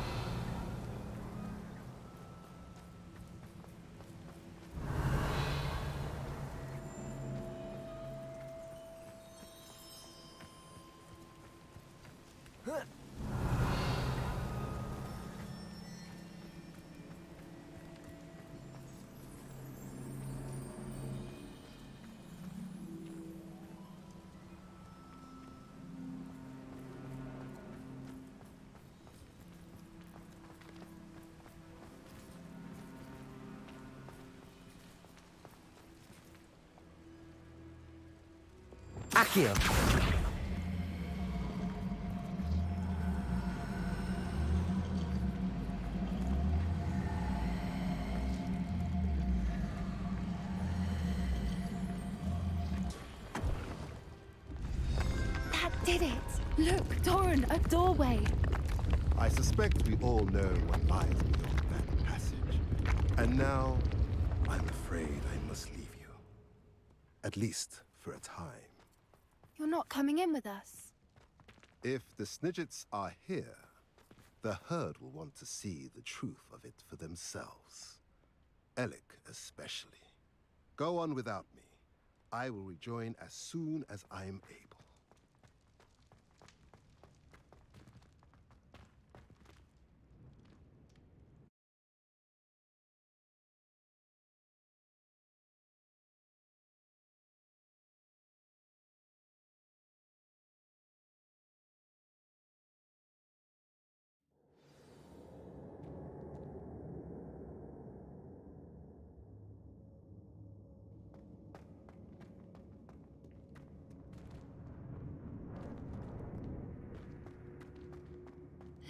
Accio. That did it! Look, Doran, a doorway! I suspect we all know what lies beyond that passage. And now, I'm afraid I must leave you. At least for a time. You're not coming in with us. If the Snidgets are here, the herd will want to see the truth of it for themselves. Alec especially. Go on without me. I will rejoin as soon as I am able.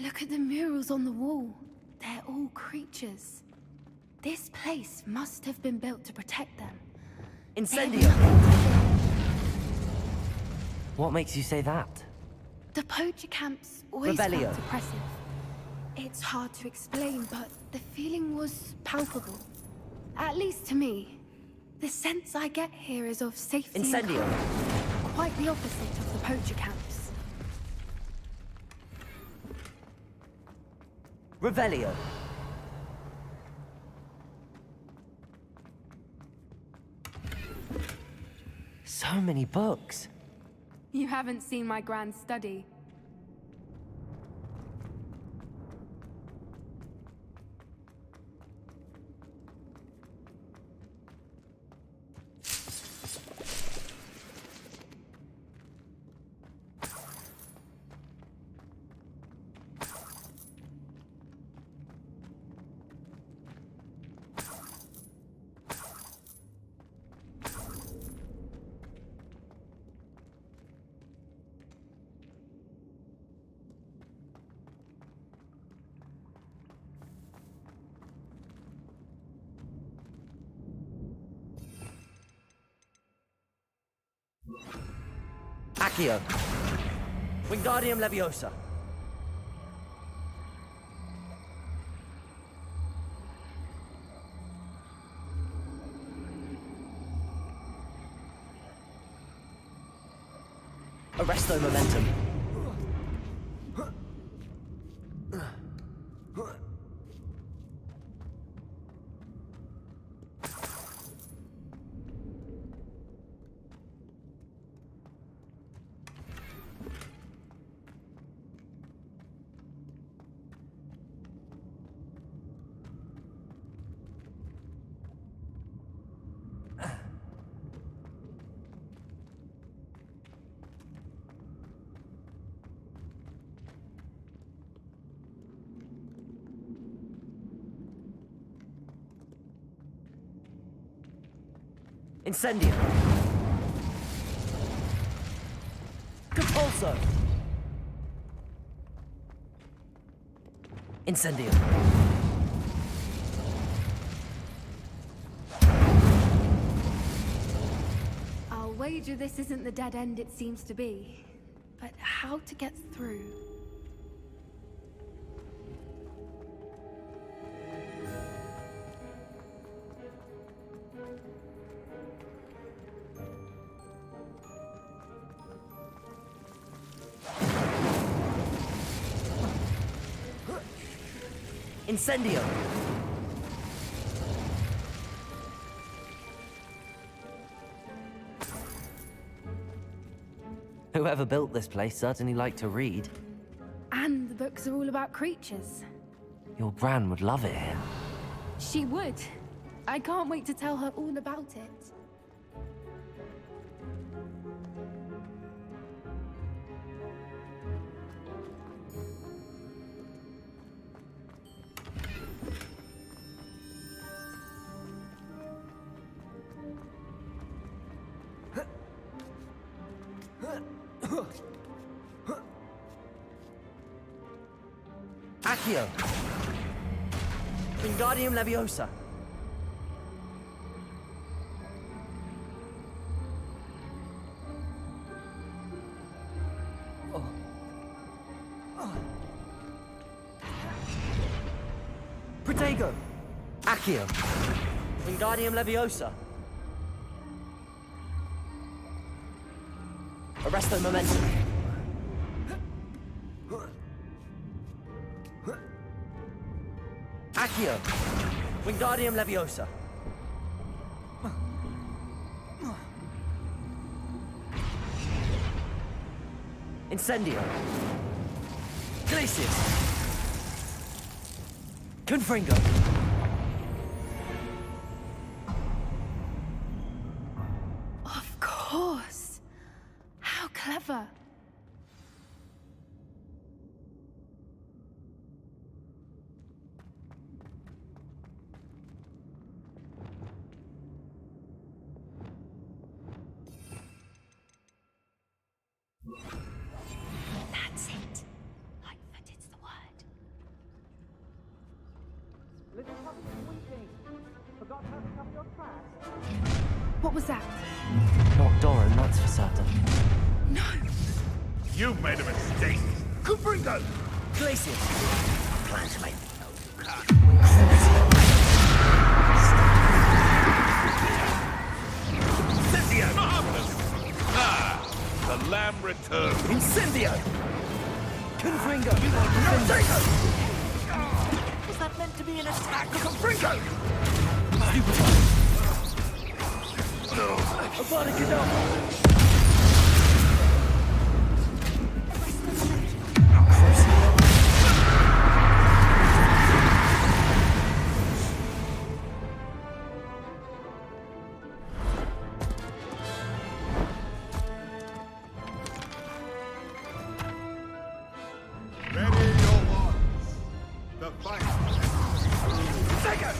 Look at the murals on the wall. They're all creatures. This place must have been built to protect them. Incendio! What makes you say that? The poacher camps always Revelio. felt oppressive. It's hard to explain, but the feeling was palpable. At least to me. The sense I get here is of safety and Incendio! calm. Quite the opposite of the poacher camps. Revelio. So many books. You haven't seen my grand study. Accio. Wingardium Leviosa. Arresto Momentum. Incendio. Compulso. Incendio. I'll wager this isn't the dead end it seems to be. But how to get through? Incendio. Whoever built this place certainly liked to read. And the books are all about creatures. Your Gran would love it here. She would. I can't wait to tell her all about it. Accio. Wingardium Leviosa. Protego. Accio. Wingardium Leviosa. Arresto Momentum. Accio. Wingardium Leviosa. Incendio. Glacius. Confringo. Of course. How clever. That's it. Lightfooted's the word. What was that? Not Doran, that's for certain. No! You've made a mistake. Confringo! Glacius. Plan to make Incendio! Marvelous! Ah! The lamb returns. Incendio. Confringo. Was that meant to be an attack? Confringo! Avada Kedavra. Ready your wands. The fight. Second!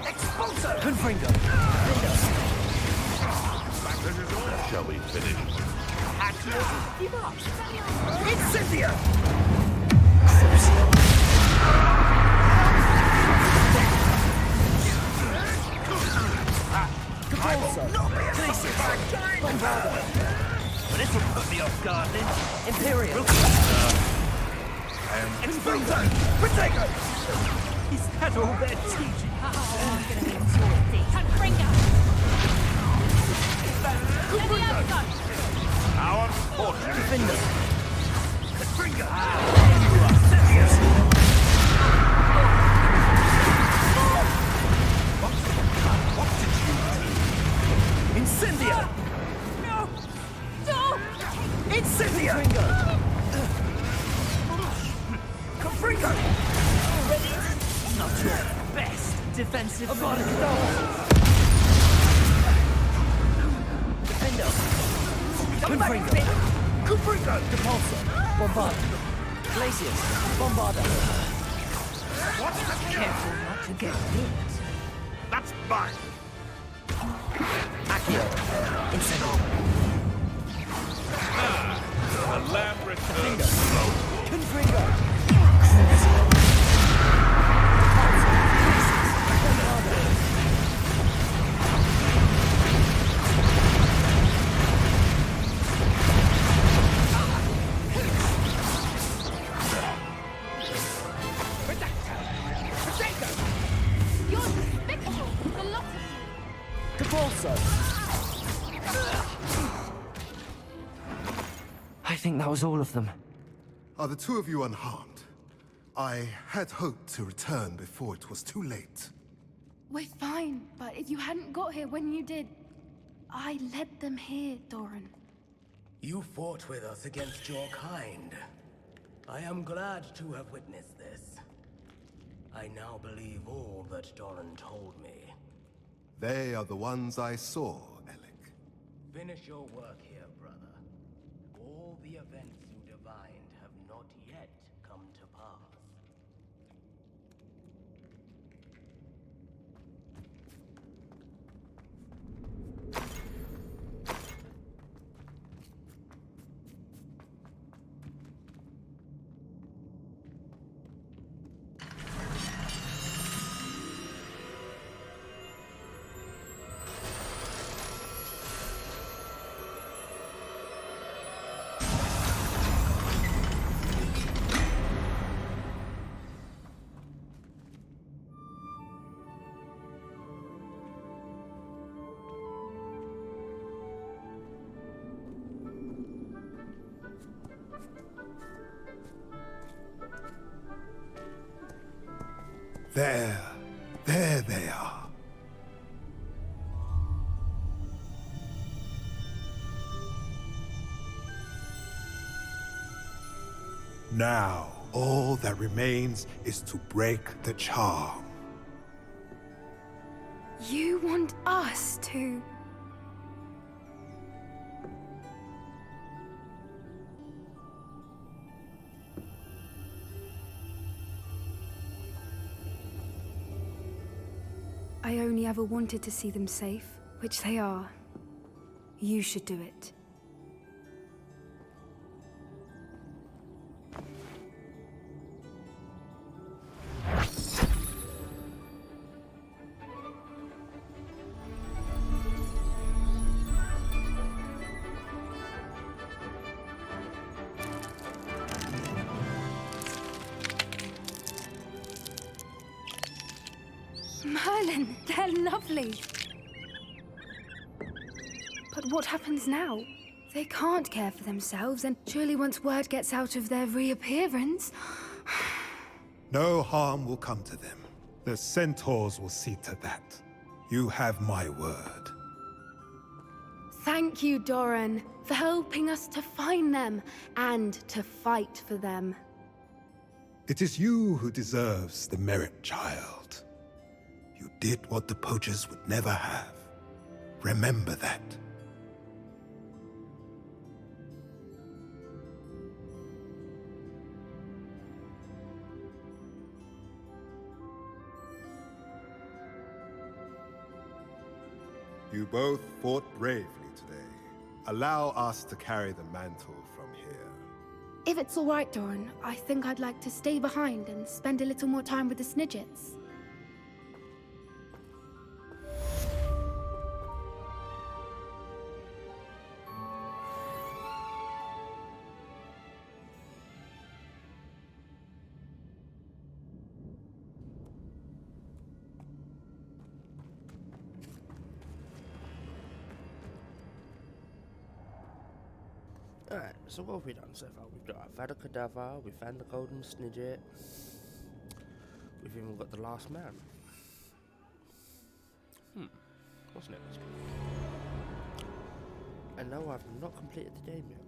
Expulso! Confringo. This is all. Shall we finish? Accio! Give up! Incendio! Compulso. Glacius. Bombarda. This'll put me off guard, then. Imperial! Expulso! Protego! Is that all they're teaching? I'm gonna be naughty. Confringo! Levioso! How unfortunate. Defender! Confringo! What did you do? Incendio! No! No! Incendio! Confringo! Not your best defensive Defendo! Confringo! Confringo! Depulso! Bombard! Glacius! Bombarda! What's the Careful not to get hit. That's mine. Accio! Incendio! The lamb returns. Confringo! You're despicable! The lot of you! Depulso! I think that was all of them. Are the two of you unharmed? I had hoped to return before it was too late. We're fine, but if you hadn't got here when you did, I led them here, Doran. You fought with us against your kind. I am glad to have witnessed this. I now believe all that Doran told me. They are the ones I saw, Alec. Finish your work here, brother. All the events you divined have not yet come to pass. There they are. Now, all that remains is to break the charm. You want us to... I only ever wanted to see them safe, which they are. You should do it. Merlin, they're lovely. But what happens now? They can't care for themselves, and surely once word gets out of their reappearance... No harm will come to them. The centaurs will see to that. You have my word. Thank you, Doran, for helping us to find them, and to fight for them. It is you who deserves the merit, child. You did what the poachers would never have. Remember that. You both fought bravely today. Allow us to carry the mantle from here. If it's all right, Doran, I think I'd like to stay behind and spend a little more time with the Snidgets. Alright, so what have we done so far? We've got our Vada Cadaver, we found the Golden Snidget, we've even got the Last Man. What's next? And no, I've not completed the game yet.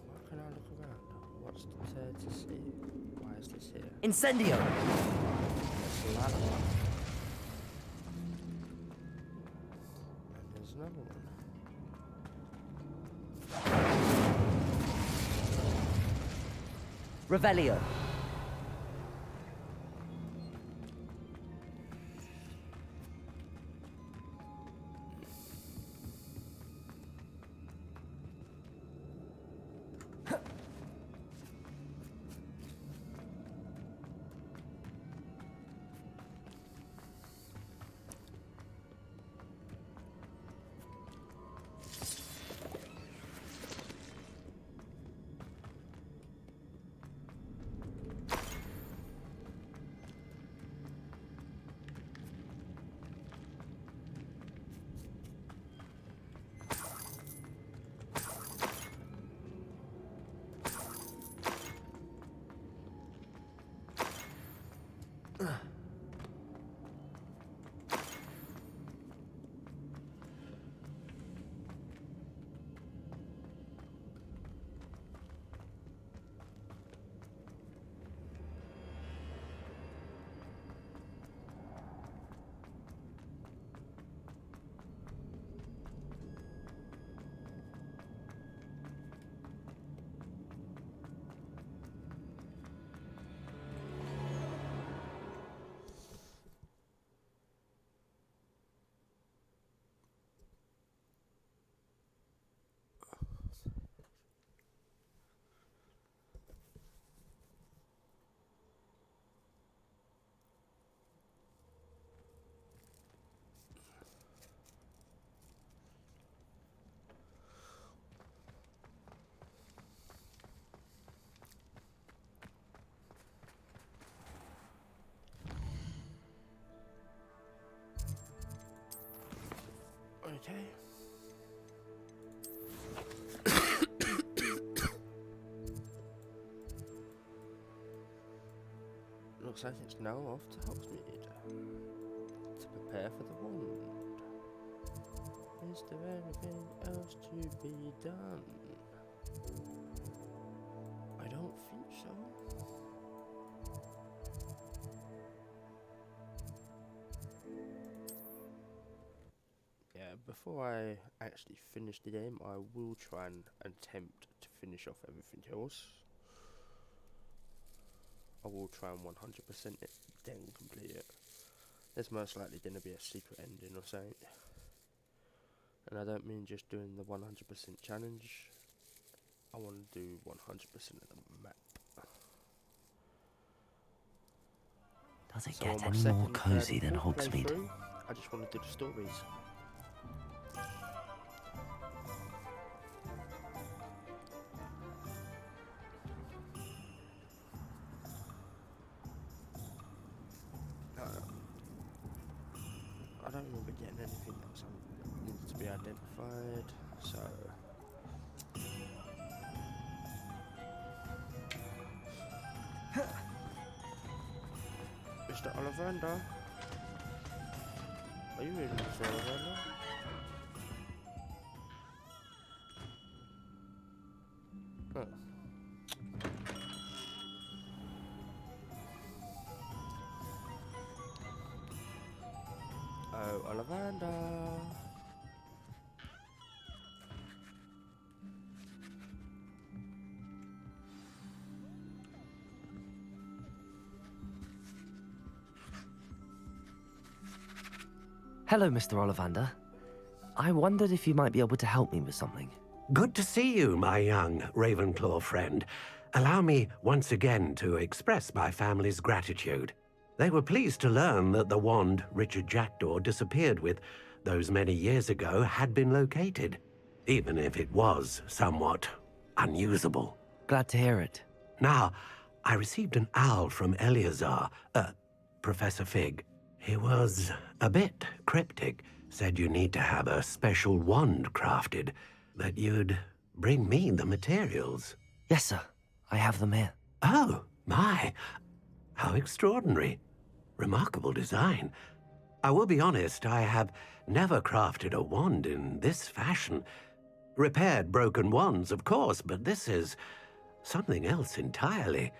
Where can I look around? What's there to see? Why is this here? Incendio! There's a ladder one. And there's another one. Revelio. Okay. Looks like it's now off to Hogsmeade to prepare for the wand. Is there anything else to be done? I don't think so. Yeah, before I actually finish the game, I will try and attempt to finish off everything else. I will try and 100% it, then complete it. There's most likely going to be a secret ending or something. And I don't mean just doing the 100% challenge. I want to do 100% of the map. Does it So get on my any more second, cozy third, than fourth Hogsmeade? playthrough, I just want to do the stories. I don't remember getting anything else that needed to be identified, so... Mr. Ollivander? Are you reading Mr. Ollivander? Oh. Oh, Ollivander! Hello, Mr. Ollivander. I wondered if you might be able to help me with something. Good to see you, my young Ravenclaw friend. Allow me once again to express my family's gratitude. They were pleased to learn that the wand Richard Jackdaw disappeared with those many years ago had been located, even if it was somewhat unusable. Glad to hear it. Now, I received an owl from Eleazar, Professor Fig. He was a bit cryptic. Said you need to have a special wand crafted. That you'd bring me the materials. Yes, sir. I have them here. Oh, my. How extraordinary. Remarkable design. I will be honest, I have never crafted a wand in this fashion. Repaired broken wands, of course, but this is something else entirely.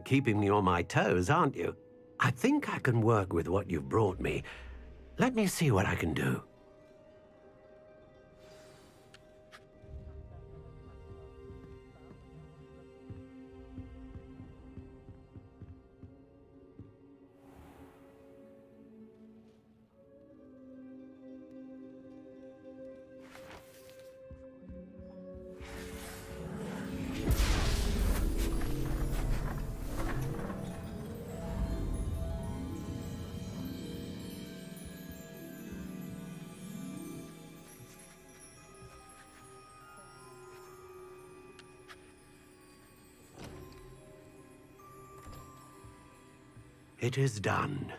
Keeping me on my toes, aren't you? I think I can work with what you've brought me. Let me see what I can do. It is done.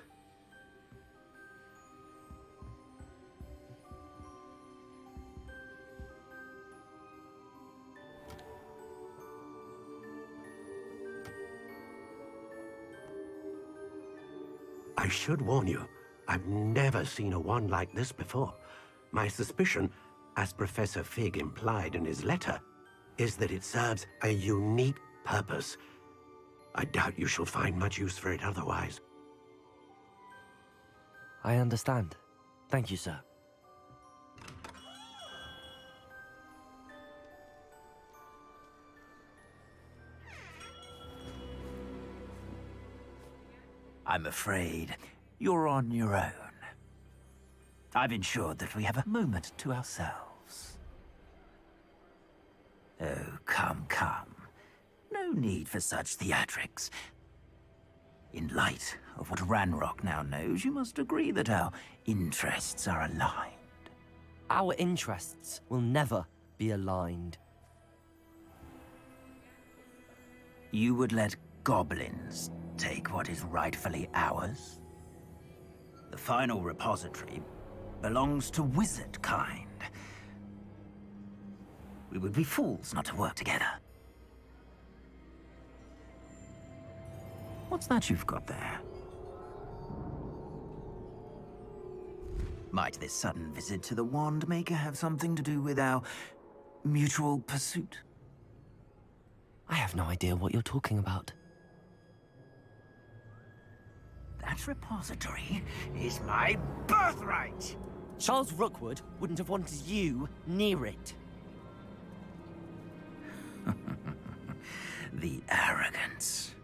I should warn you, I've never seen a wand like this before. My suspicion, as Professor Fig implied in his letter, is that it serves a unique purpose. I doubt you shall find much use for it otherwise. I understand. Thank you, sir. I'm afraid you're on your own. I've ensured that we have a moment to ourselves. Oh, come, come. No need for such theatrics. In light of what Ranrock now knows, you must agree that our interests are aligned. Our interests will never be aligned. You would let goblins take what is rightfully ours? The final repository belongs to wizard kind. We would be fools not to work together. What's that you've got there? Might this sudden visit to the Wand Maker have something to do with our mutual pursuit? I have no idea what you're talking about. That repository is my birthright! Charles Rookwood wouldn't have wanted you near it. The arrogance.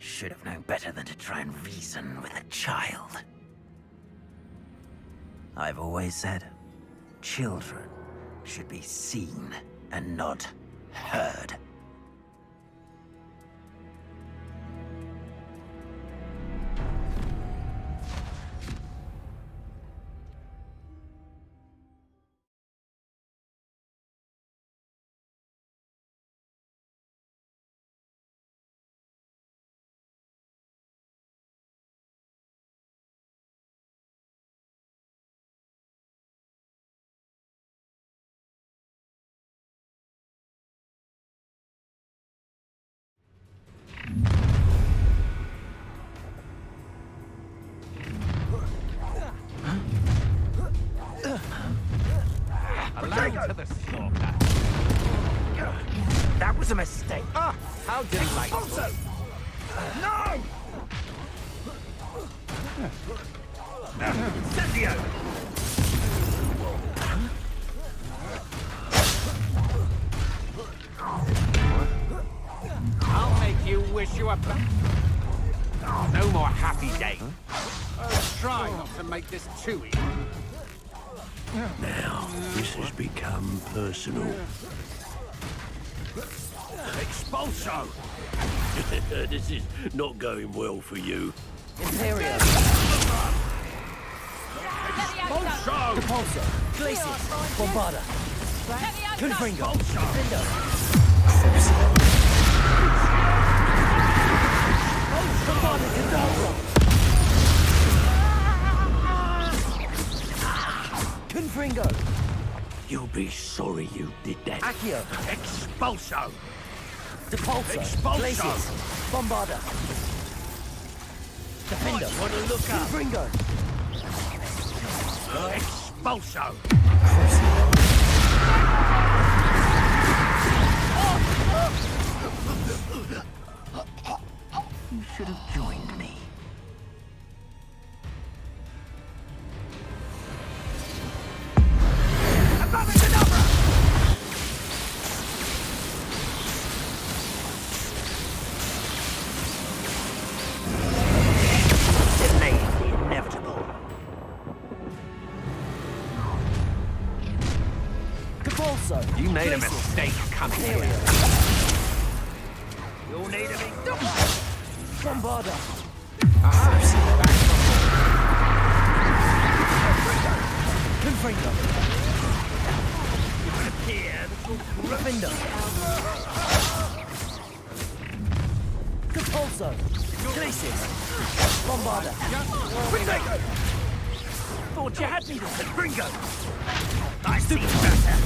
Should have known better than to try and reason with a child. I've always said, children should be seen and not heard. To the slaughter. That was a mistake. How delightful. No! Incendio! I'll make you wish you were back. No more happy days. Try not to make this too easy. Now, this has become personal. Expulso! This is not going well for you. Imperium! Expulso! Depulso! Glacius! Bombarda! Confringo! Defendo! Confringo! You'll be sorry you did that. Accio! Expulso! Depulso! Expulso! Glacius! Bombarda! Defender! Want to look up? Confringo! Expulso! You should have joined me. Delaying the inevitable. Capulso! You made a Glacius. mistake coming here. You'll need a Bombarda! Confringo! Defender! Capulso! Glacius! Bombarda! Thought you had me there! Confringo! I see better!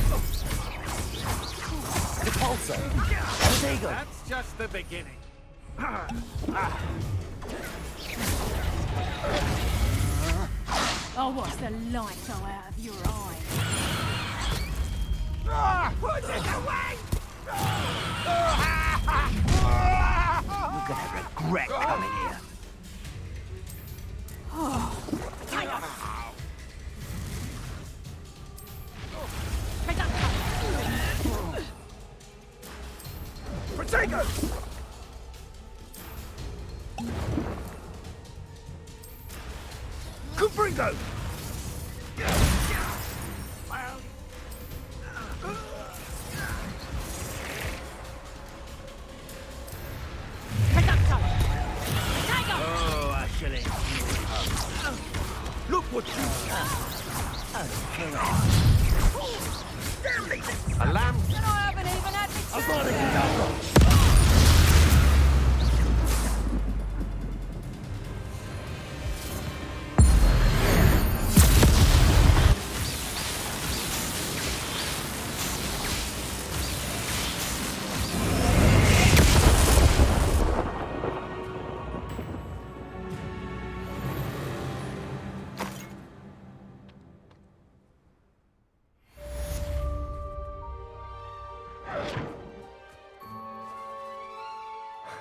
Depulso! Protego! That's just the beginning. I'll watch the light go out of your eye. Put it away! You're gonna regret coming here. Protego! Confringo! Oh, I shall enjoy. Look what you've done. A lamb? And I haven't even had the I've got to get up.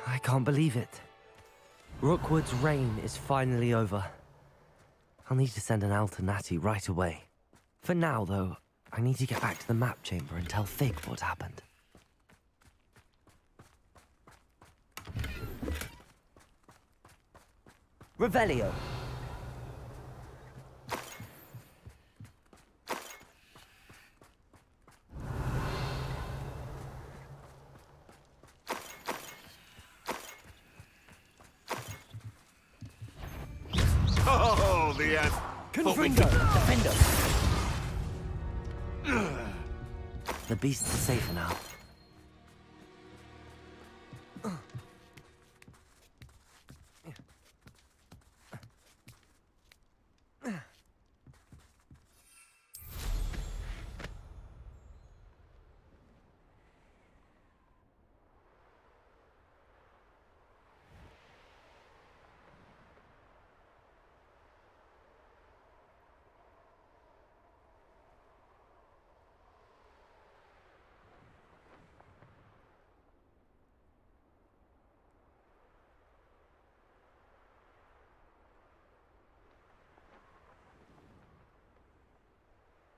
I can't believe it. Rookwood's reign is finally over. I'll need to send an Alternati right away. For now, though, I need to get back to the map chamber and tell Fig what happened. Revelio! Oh, the end. Confringo! Defender! The beasts are safer now.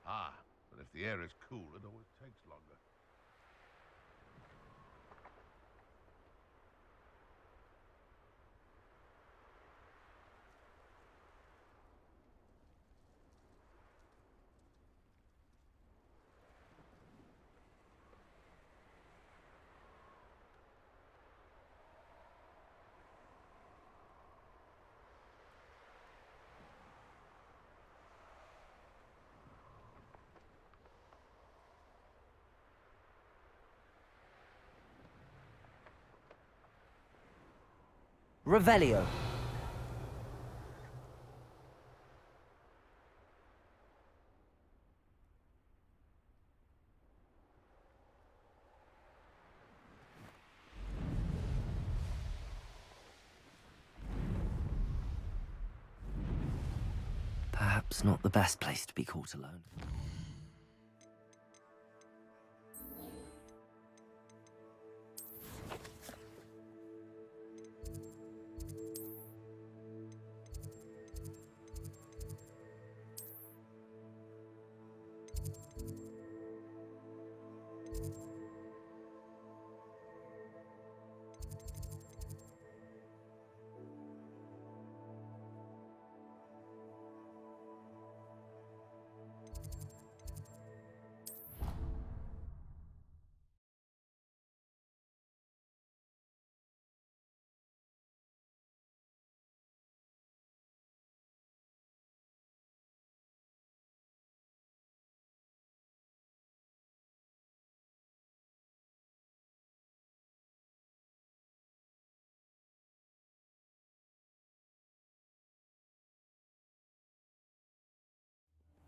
Ah, but if the air is cool, it always takes longer. Revelio. Perhaps not the best place to be caught alone.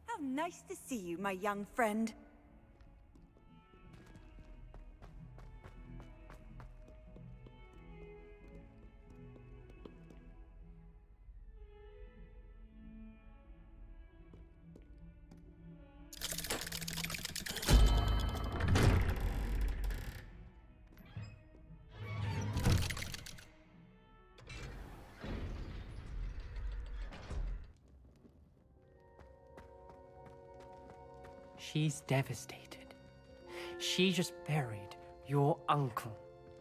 How nice to see you, my young friend. She's devastated. She just buried your uncle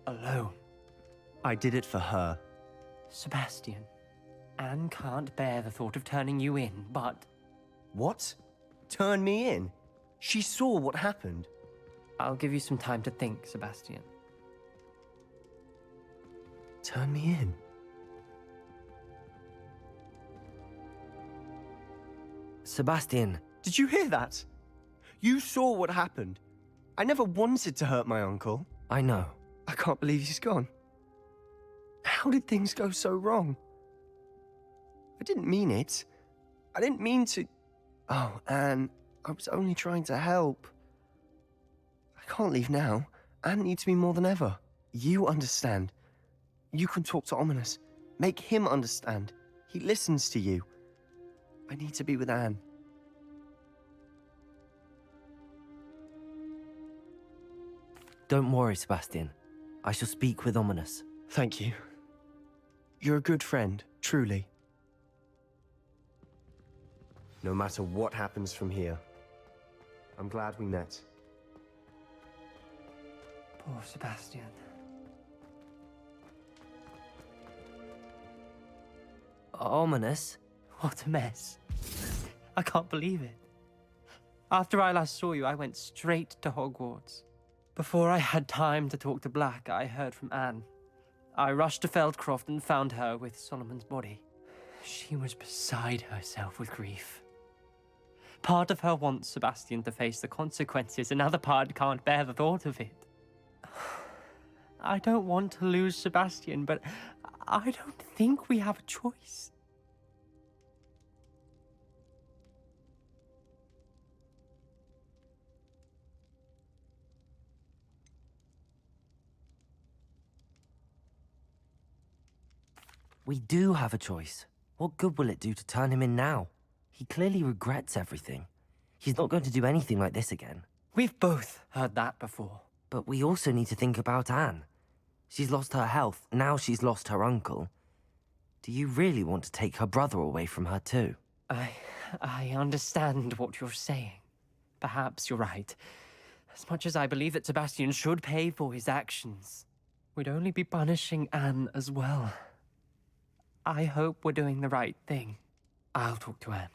alone. I did it for her. Sebastian, Anne can't bear the thought of turning you in, but... What? Turn me in? She saw what happened. I'll give you some time to think, Sebastian. Turn me in? Sebastian. Did you hear that? You saw what happened. I never wanted to hurt my uncle. I know. I can't believe he's gone. How did things go so wrong? I didn't mean it. I didn't mean to... Oh, Anne, I was only trying to help. I can't leave now. Anne needs me more than ever. You understand. You can talk to Ominous. Make him understand. He listens to you. I need to be with Anne. Don't worry, Sebastian. I shall speak with Ominous. Thank you. You're a good friend, truly. No matter what happens from here, I'm glad we met. Poor Sebastian. Ominous? What a mess. I can't believe it. After I last saw you, I went straight to Hogwarts. Before I had time to talk to Black, I heard from Anne. I rushed to Feldcroft and found her with Solomon's body. She was beside herself with grief. Part of her wants Sebastian to face the consequences, another part can't bear the thought of it. I don't want to lose Sebastian, but I don't think we have a choice. We do have a choice. What good will it do to turn him in now? He clearly regrets everything. He's not going to do anything like this again. We've both heard that before. But we also need to think about Anne. She's lost her health, now she's lost her uncle. Do you really want to take her brother away from her too? I understand what you're saying. Perhaps you're right. As much as I believe that Sebastian should pay for his actions, we'd only be punishing Anne as well. I hope we're doing the right thing. I'll talk to Anne.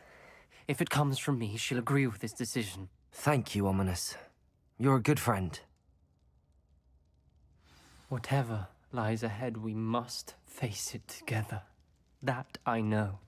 If it comes from me, she'll agree with this decision. Thank you, Ominous. You're a good friend. Whatever lies ahead, we must face it together. That I know.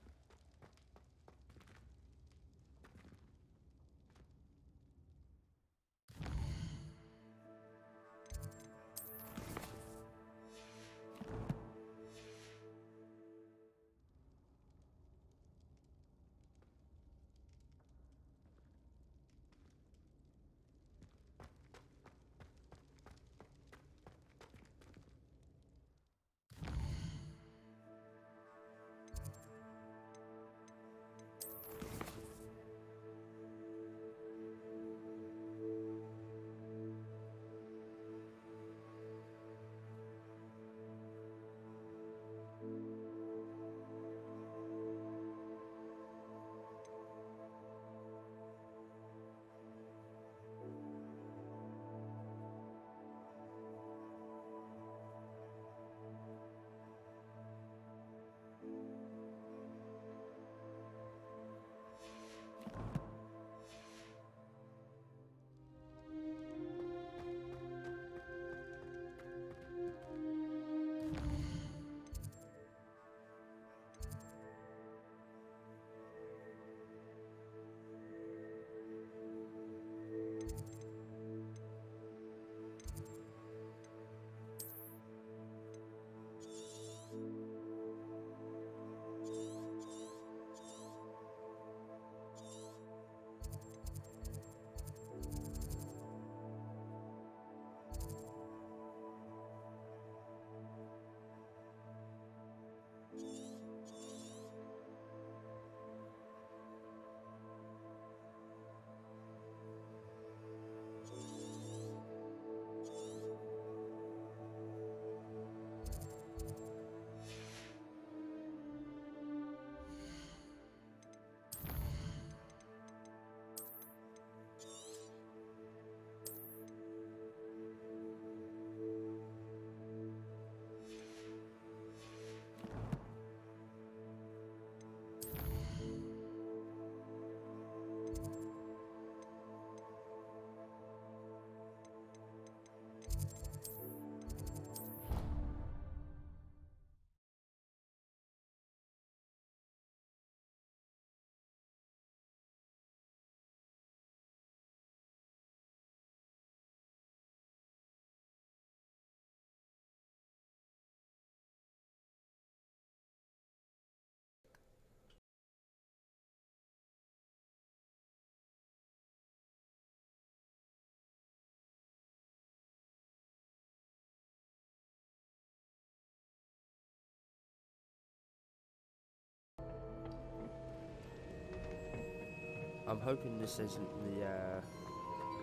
I'm hoping this isn't the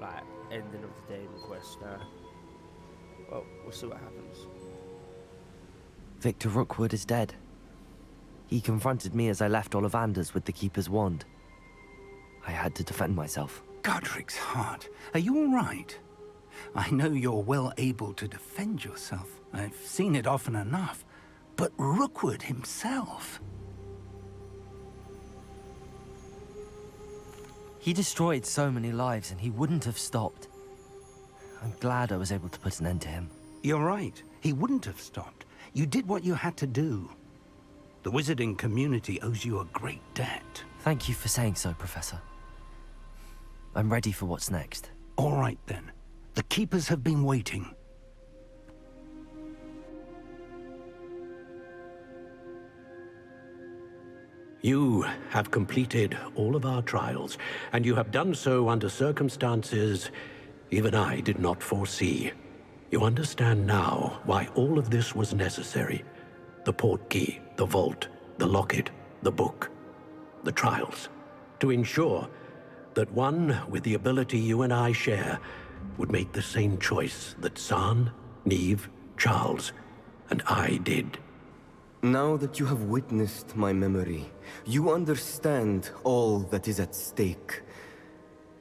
like ending of the Daemon quest now. Well, we'll see what happens. Victor Rookwood is dead. He confronted me as I left Ollivander's with the Keeper's wand. I had to defend myself. Godric's heart, are you all right? I know you're well able to defend yourself. I've seen it often enough. But Rookwood himself... He destroyed so many lives and he wouldn't have stopped. I'm glad I was able to put an end to him. You're right. He wouldn't have stopped. You did what you had to do. The wizarding community owes you a great debt. Thank you for saying so, Professor. I'm ready for what's next. All right, then. The Keepers have been waiting. You have completed all of our trials, and you have done so under circumstances even I did not foresee. You understand now why all of this was necessary. The portkey, the vault, the locket, the book, the trials. To ensure that one with the ability you and I share would make the same choice that San, Neve, Charles, and I did. Now that you have witnessed my memory, you understand all that is at stake.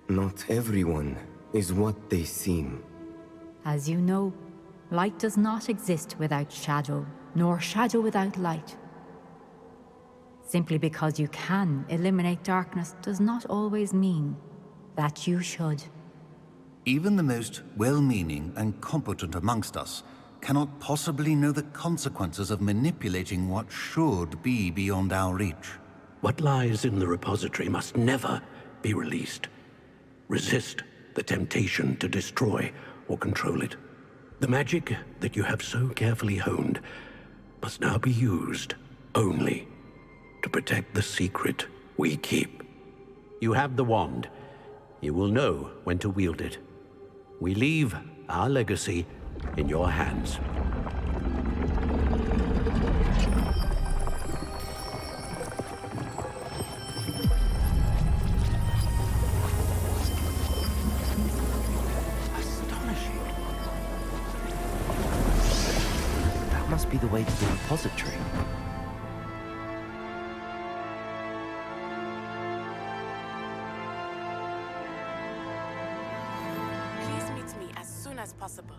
Not everyone is what they seem. As you know, light does not exist without shadow, nor shadow without light. Simply because you can eliminate darkness does not always mean that you should. Even the most well-meaning and competent amongst us cannot possibly know the consequences of manipulating what should be beyond our reach. What lies in the repository must never be released. Resist the temptation to destroy or control it. The magic that you have so carefully honed must now be used only to protect the secret we keep. You have the wand. You will know when to wield it. We leave our legacy in your hands. Astonishing. That must be the way to the repository. Please meet me as soon as possible.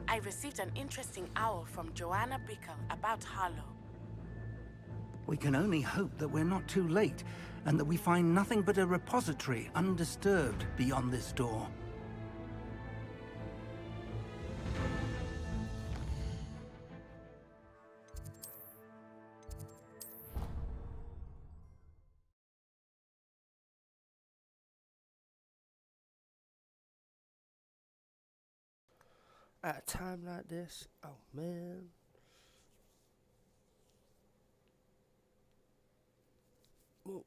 I received an interesting owl from Joanna Brickell about Harlow. We can only hope that we're not too late, and that we find nothing but a repository undisturbed beyond this door. At a time like this, oh man. Well,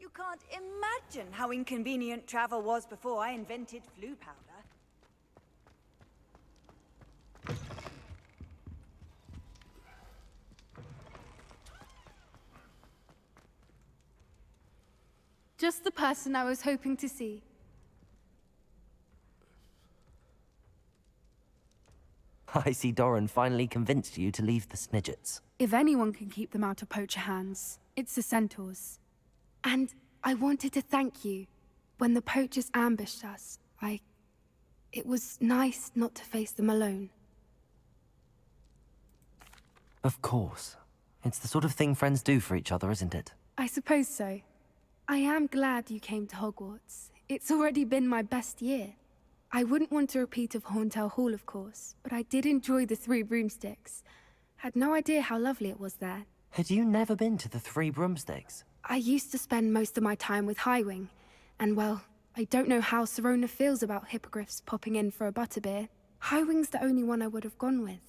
You can't imagine how inconvenient travel was before I invented flu powder. Just the person I was hoping to see. I see Doran finally convinced you to leave the Snidgets. If anyone can keep them out of poacher hands, it's the centaurs. And I wanted to thank you. When the poachers ambushed us, it was nice not to face them alone. Of course. It's the sort of thing friends do for each other, isn't it? I suppose so. I am glad you came to Hogwarts. It's already been my best year. I wouldn't want a repeat of Horntail Hall, of course, but I did enjoy the Three Broomsticks. Had no idea how lovely it was there. Had you never been to the Three Broomsticks? I used to spend most of my time with Highwing, and well, I don't know how Serona feels about hippogriffs popping in for a butterbeer. Highwing's the only one I would have gone with.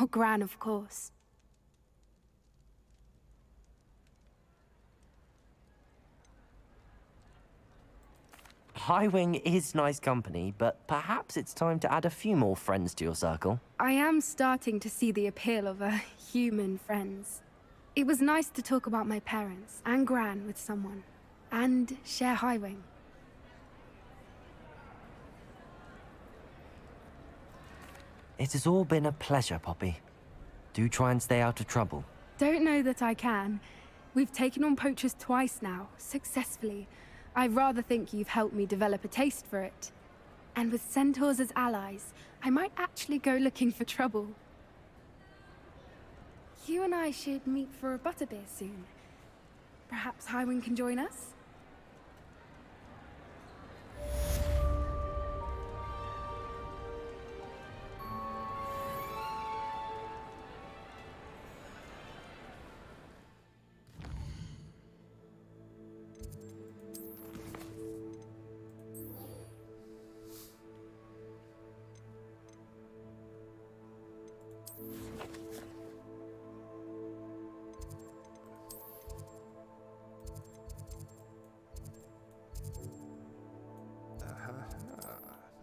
Or Gran, of course. Highwing is nice company, but perhaps it's time to add a few more friends to your circle. I am starting to see the appeal of human friends. It was nice to talk about my parents and Gran with someone, and share Highwing. It has all been a pleasure, Poppy. Do try and stay out of trouble. Don't know that I can. We've taken on poachers twice now, successfully. I rather think you've helped me develop a taste for it. And with centaurs as allies, I might actually go looking for trouble. You and I should meet for a butterbeer soon. Perhaps Highwing can join us?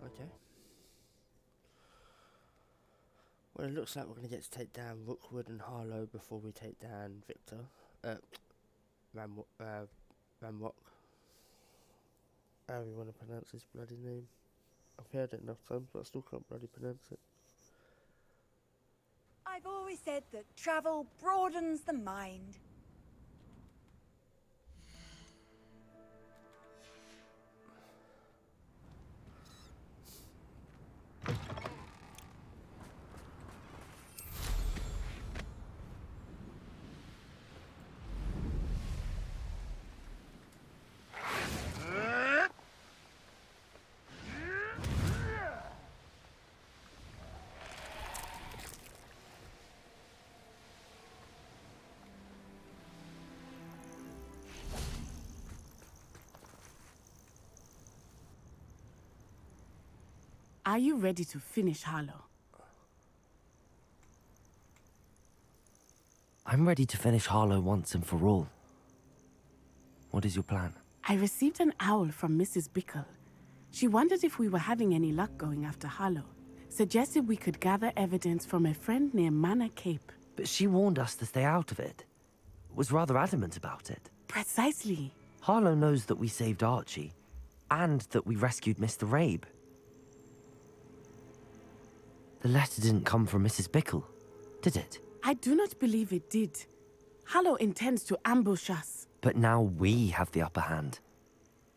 Okay. Well, it looks like we're going to get to take down Rookwood and Harlow before we take down Victor. Ranrock. How you want to pronounce his bloody name? I've heard it enough times, but I still can't bloody pronounce it. I've always said that travel broadens the mind. Are you ready to finish Harlow? I'm ready to finish Harlow once and for all. What is your plan? I received an owl from Mrs. Bickle. She wondered if we were having any luck going after Harlow. Suggested we could gather evidence from a friend near Manor Cape. But she warned us to stay out of it. Was rather adamant about it. Precisely. Harlow knows that we saved Archie, and that we rescued Mr. Rabe. The letter didn't come from Mrs. Bickle, did it? I do not believe it did. Harlow intends to ambush us. But now we have the upper hand.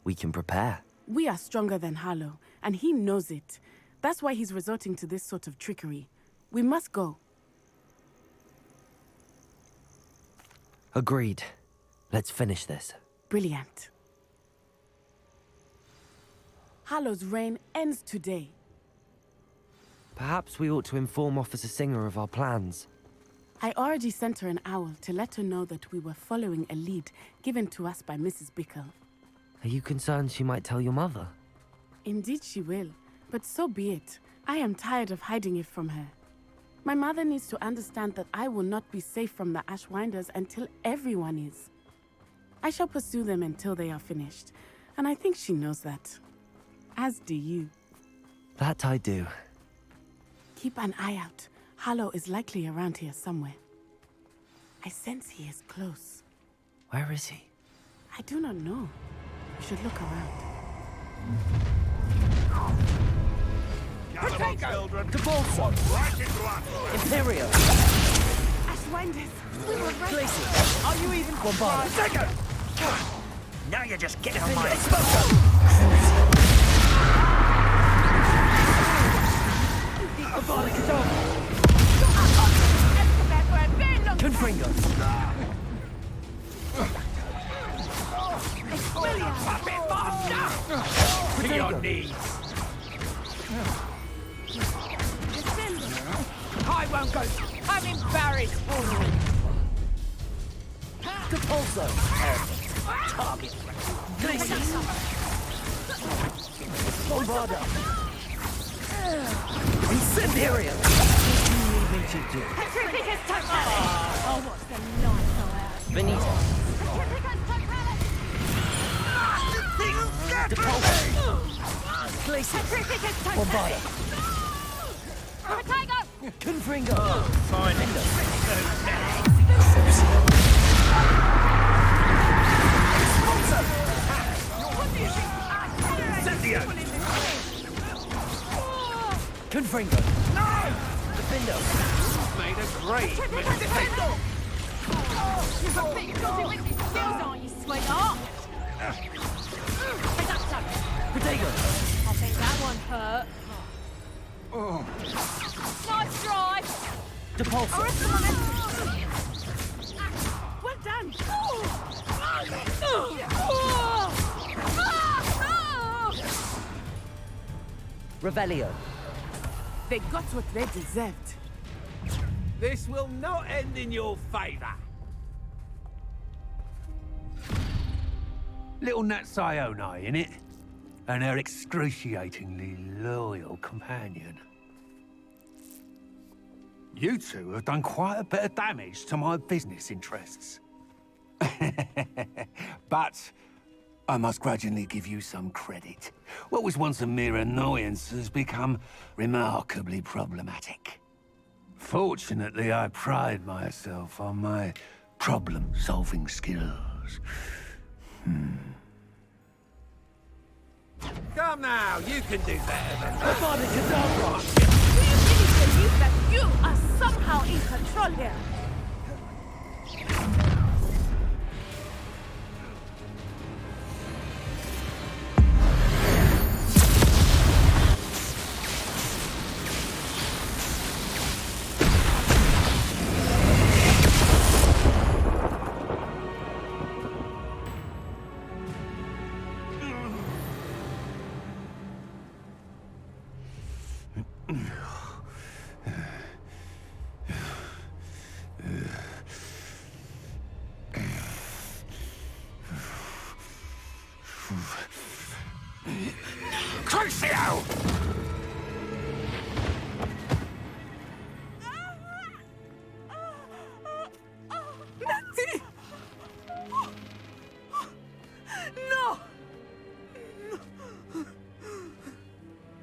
We can prepare. We are stronger than Harlow, and he knows it. That's why he's resorting to this sort of trickery. We must go. Agreed. Let's finish this. Brilliant. Harlow's reign ends today. Perhaps we ought to inform Officer Singer of our plans. I already sent her an owl to let her know that we were following a lead given to us by Mrs. Bickle. Are you concerned she might tell your mother? Indeed she will, but so be it. I am tired of hiding it from her. My mother needs to understand that I will not be safe from the Ashwinders until everyone is. I shall pursue them until they are finished, and I think she knows that. As do you. That I do. Keep an eye out. Harlow is likely around here somewhere. I sense he is close. Where is he? I do not know. We should look around. Protego! Devolso! Imperial! Ashwinders! We were right. Glacier! Are you even bombarded? Second! Now you're just getting on my... Confringo! To your knees! I won't go! I'm embarrassed! Capulso! Target! Glacier! Bombarda! Incendiaria! What do you need me to do? Petrificus Totalis! Oh, what's the knife out? Benito! Petrificus Totalis! Glacius! Bombarda! Potato! Confringo! Fine. Confringo! Defendo! Made a great mistake. You've got big naughty with these skills, aren't you, sweetheart? Take that, son. Potato! I think that one hurt. Nice drive. Depulso! Well done! Revelio! They got what they deserved. This will not end in your favor. Little Nat Sione, innit? And her excruciatingly loyal companion. You two have done quite a bit of damage to my business interests. But I must grudgingly give you some credit. What was once a mere annoyance has become remarkably problematic. Fortunately, I pride myself on my problem-solving skills. Come now, you can do better than Do you really believe that you are somehow in control here? Crucio! Natty! No!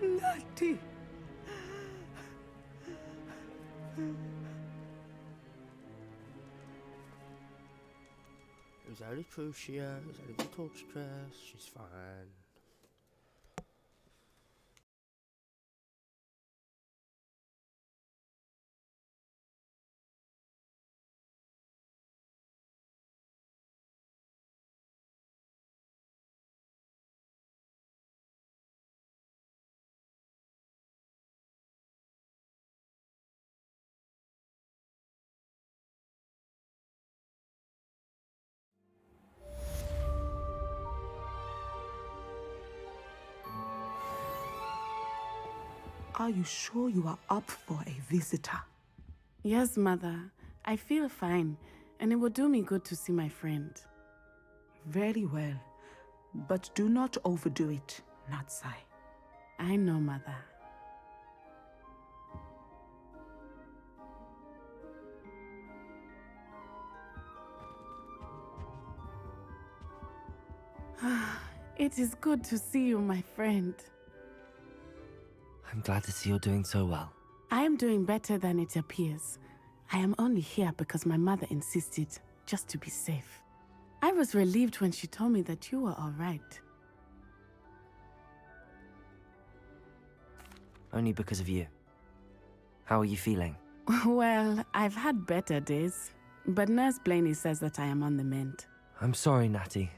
Natty! It was only Crucio, it was only the torch dress, she's fine. Are you sure you are up for a visitor? Yes, Mother. I feel fine, and it will do me good to see my friend. Very well. But do not overdo it, Natsai. I know, Mother. It is good to see you, my friend. I'm glad to see you're doing so well. I am doing better than it appears. I am only here because my mother insisted, just to be safe. I was relieved when she told me that you were all right. Only because of you. How are you feeling? Well, I've had better days, but Nurse Blaney says that I am on the mend. I'm sorry, Natty.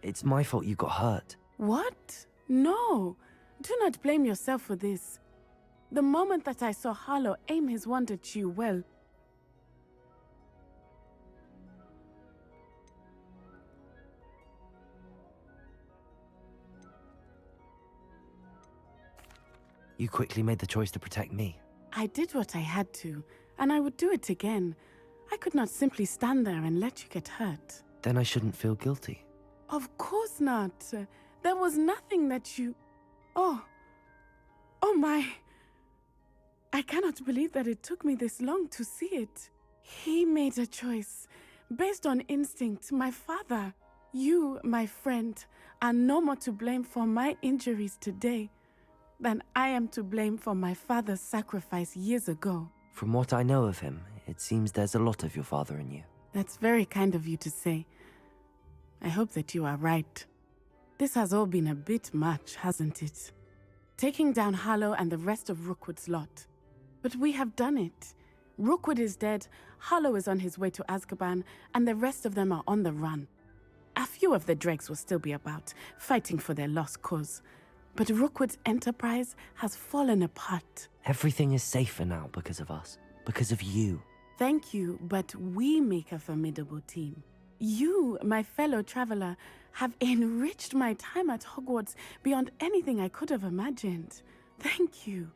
It's my fault you got hurt. What? No! Do not blame yourself for this. The moment that I saw Harlow aim his wand at you, well... You quickly made the choice to protect me. I did what I had to, and I would do it again. I could not simply stand there and let you get hurt. Then I shouldn't feel guilty. Of course not. There was nothing that you... Oh my... I cannot believe that it took me this long to see it. He made a choice, based on instinct, my father. You, my friend, are no more to blame for my injuries today than I am to blame for my father's sacrifice years ago. From what I know of him, it seems there's a lot of your father in you. That's very kind of you to say. I hope that you are right. This has all been a bit much, hasn't it? Taking down Harlow and the rest of Rookwood's lot. But we have done it. Rookwood is dead, Harlow is on his way to Azkaban, and the rest of them are on the run. A few of the dregs will still be about, fighting for their lost cause. But Rookwood's enterprise has fallen apart. Everything is safer now because of us. Because of you. Thank you, but we make a formidable team. You, my fellow traveler, have enriched my time at Hogwarts beyond anything I could have imagined. Thank you.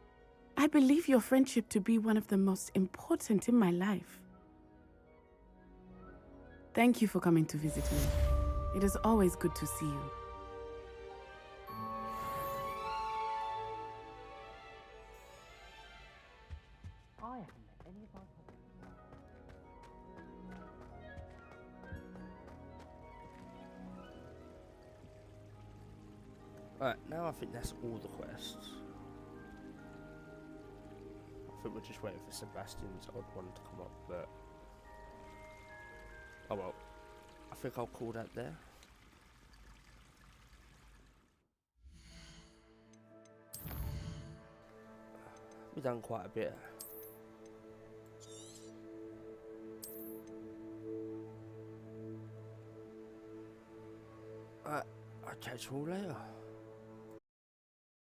I believe your friendship to be one of the most important in my life. Thank you for coming to visit me. It is always good to see you. Alright, now I think that's all the quests. I think we're just waiting for Sebastian's odd one to come up, but... oh well. I think I'll call that there. We've done quite a bit. I'll catch you all later.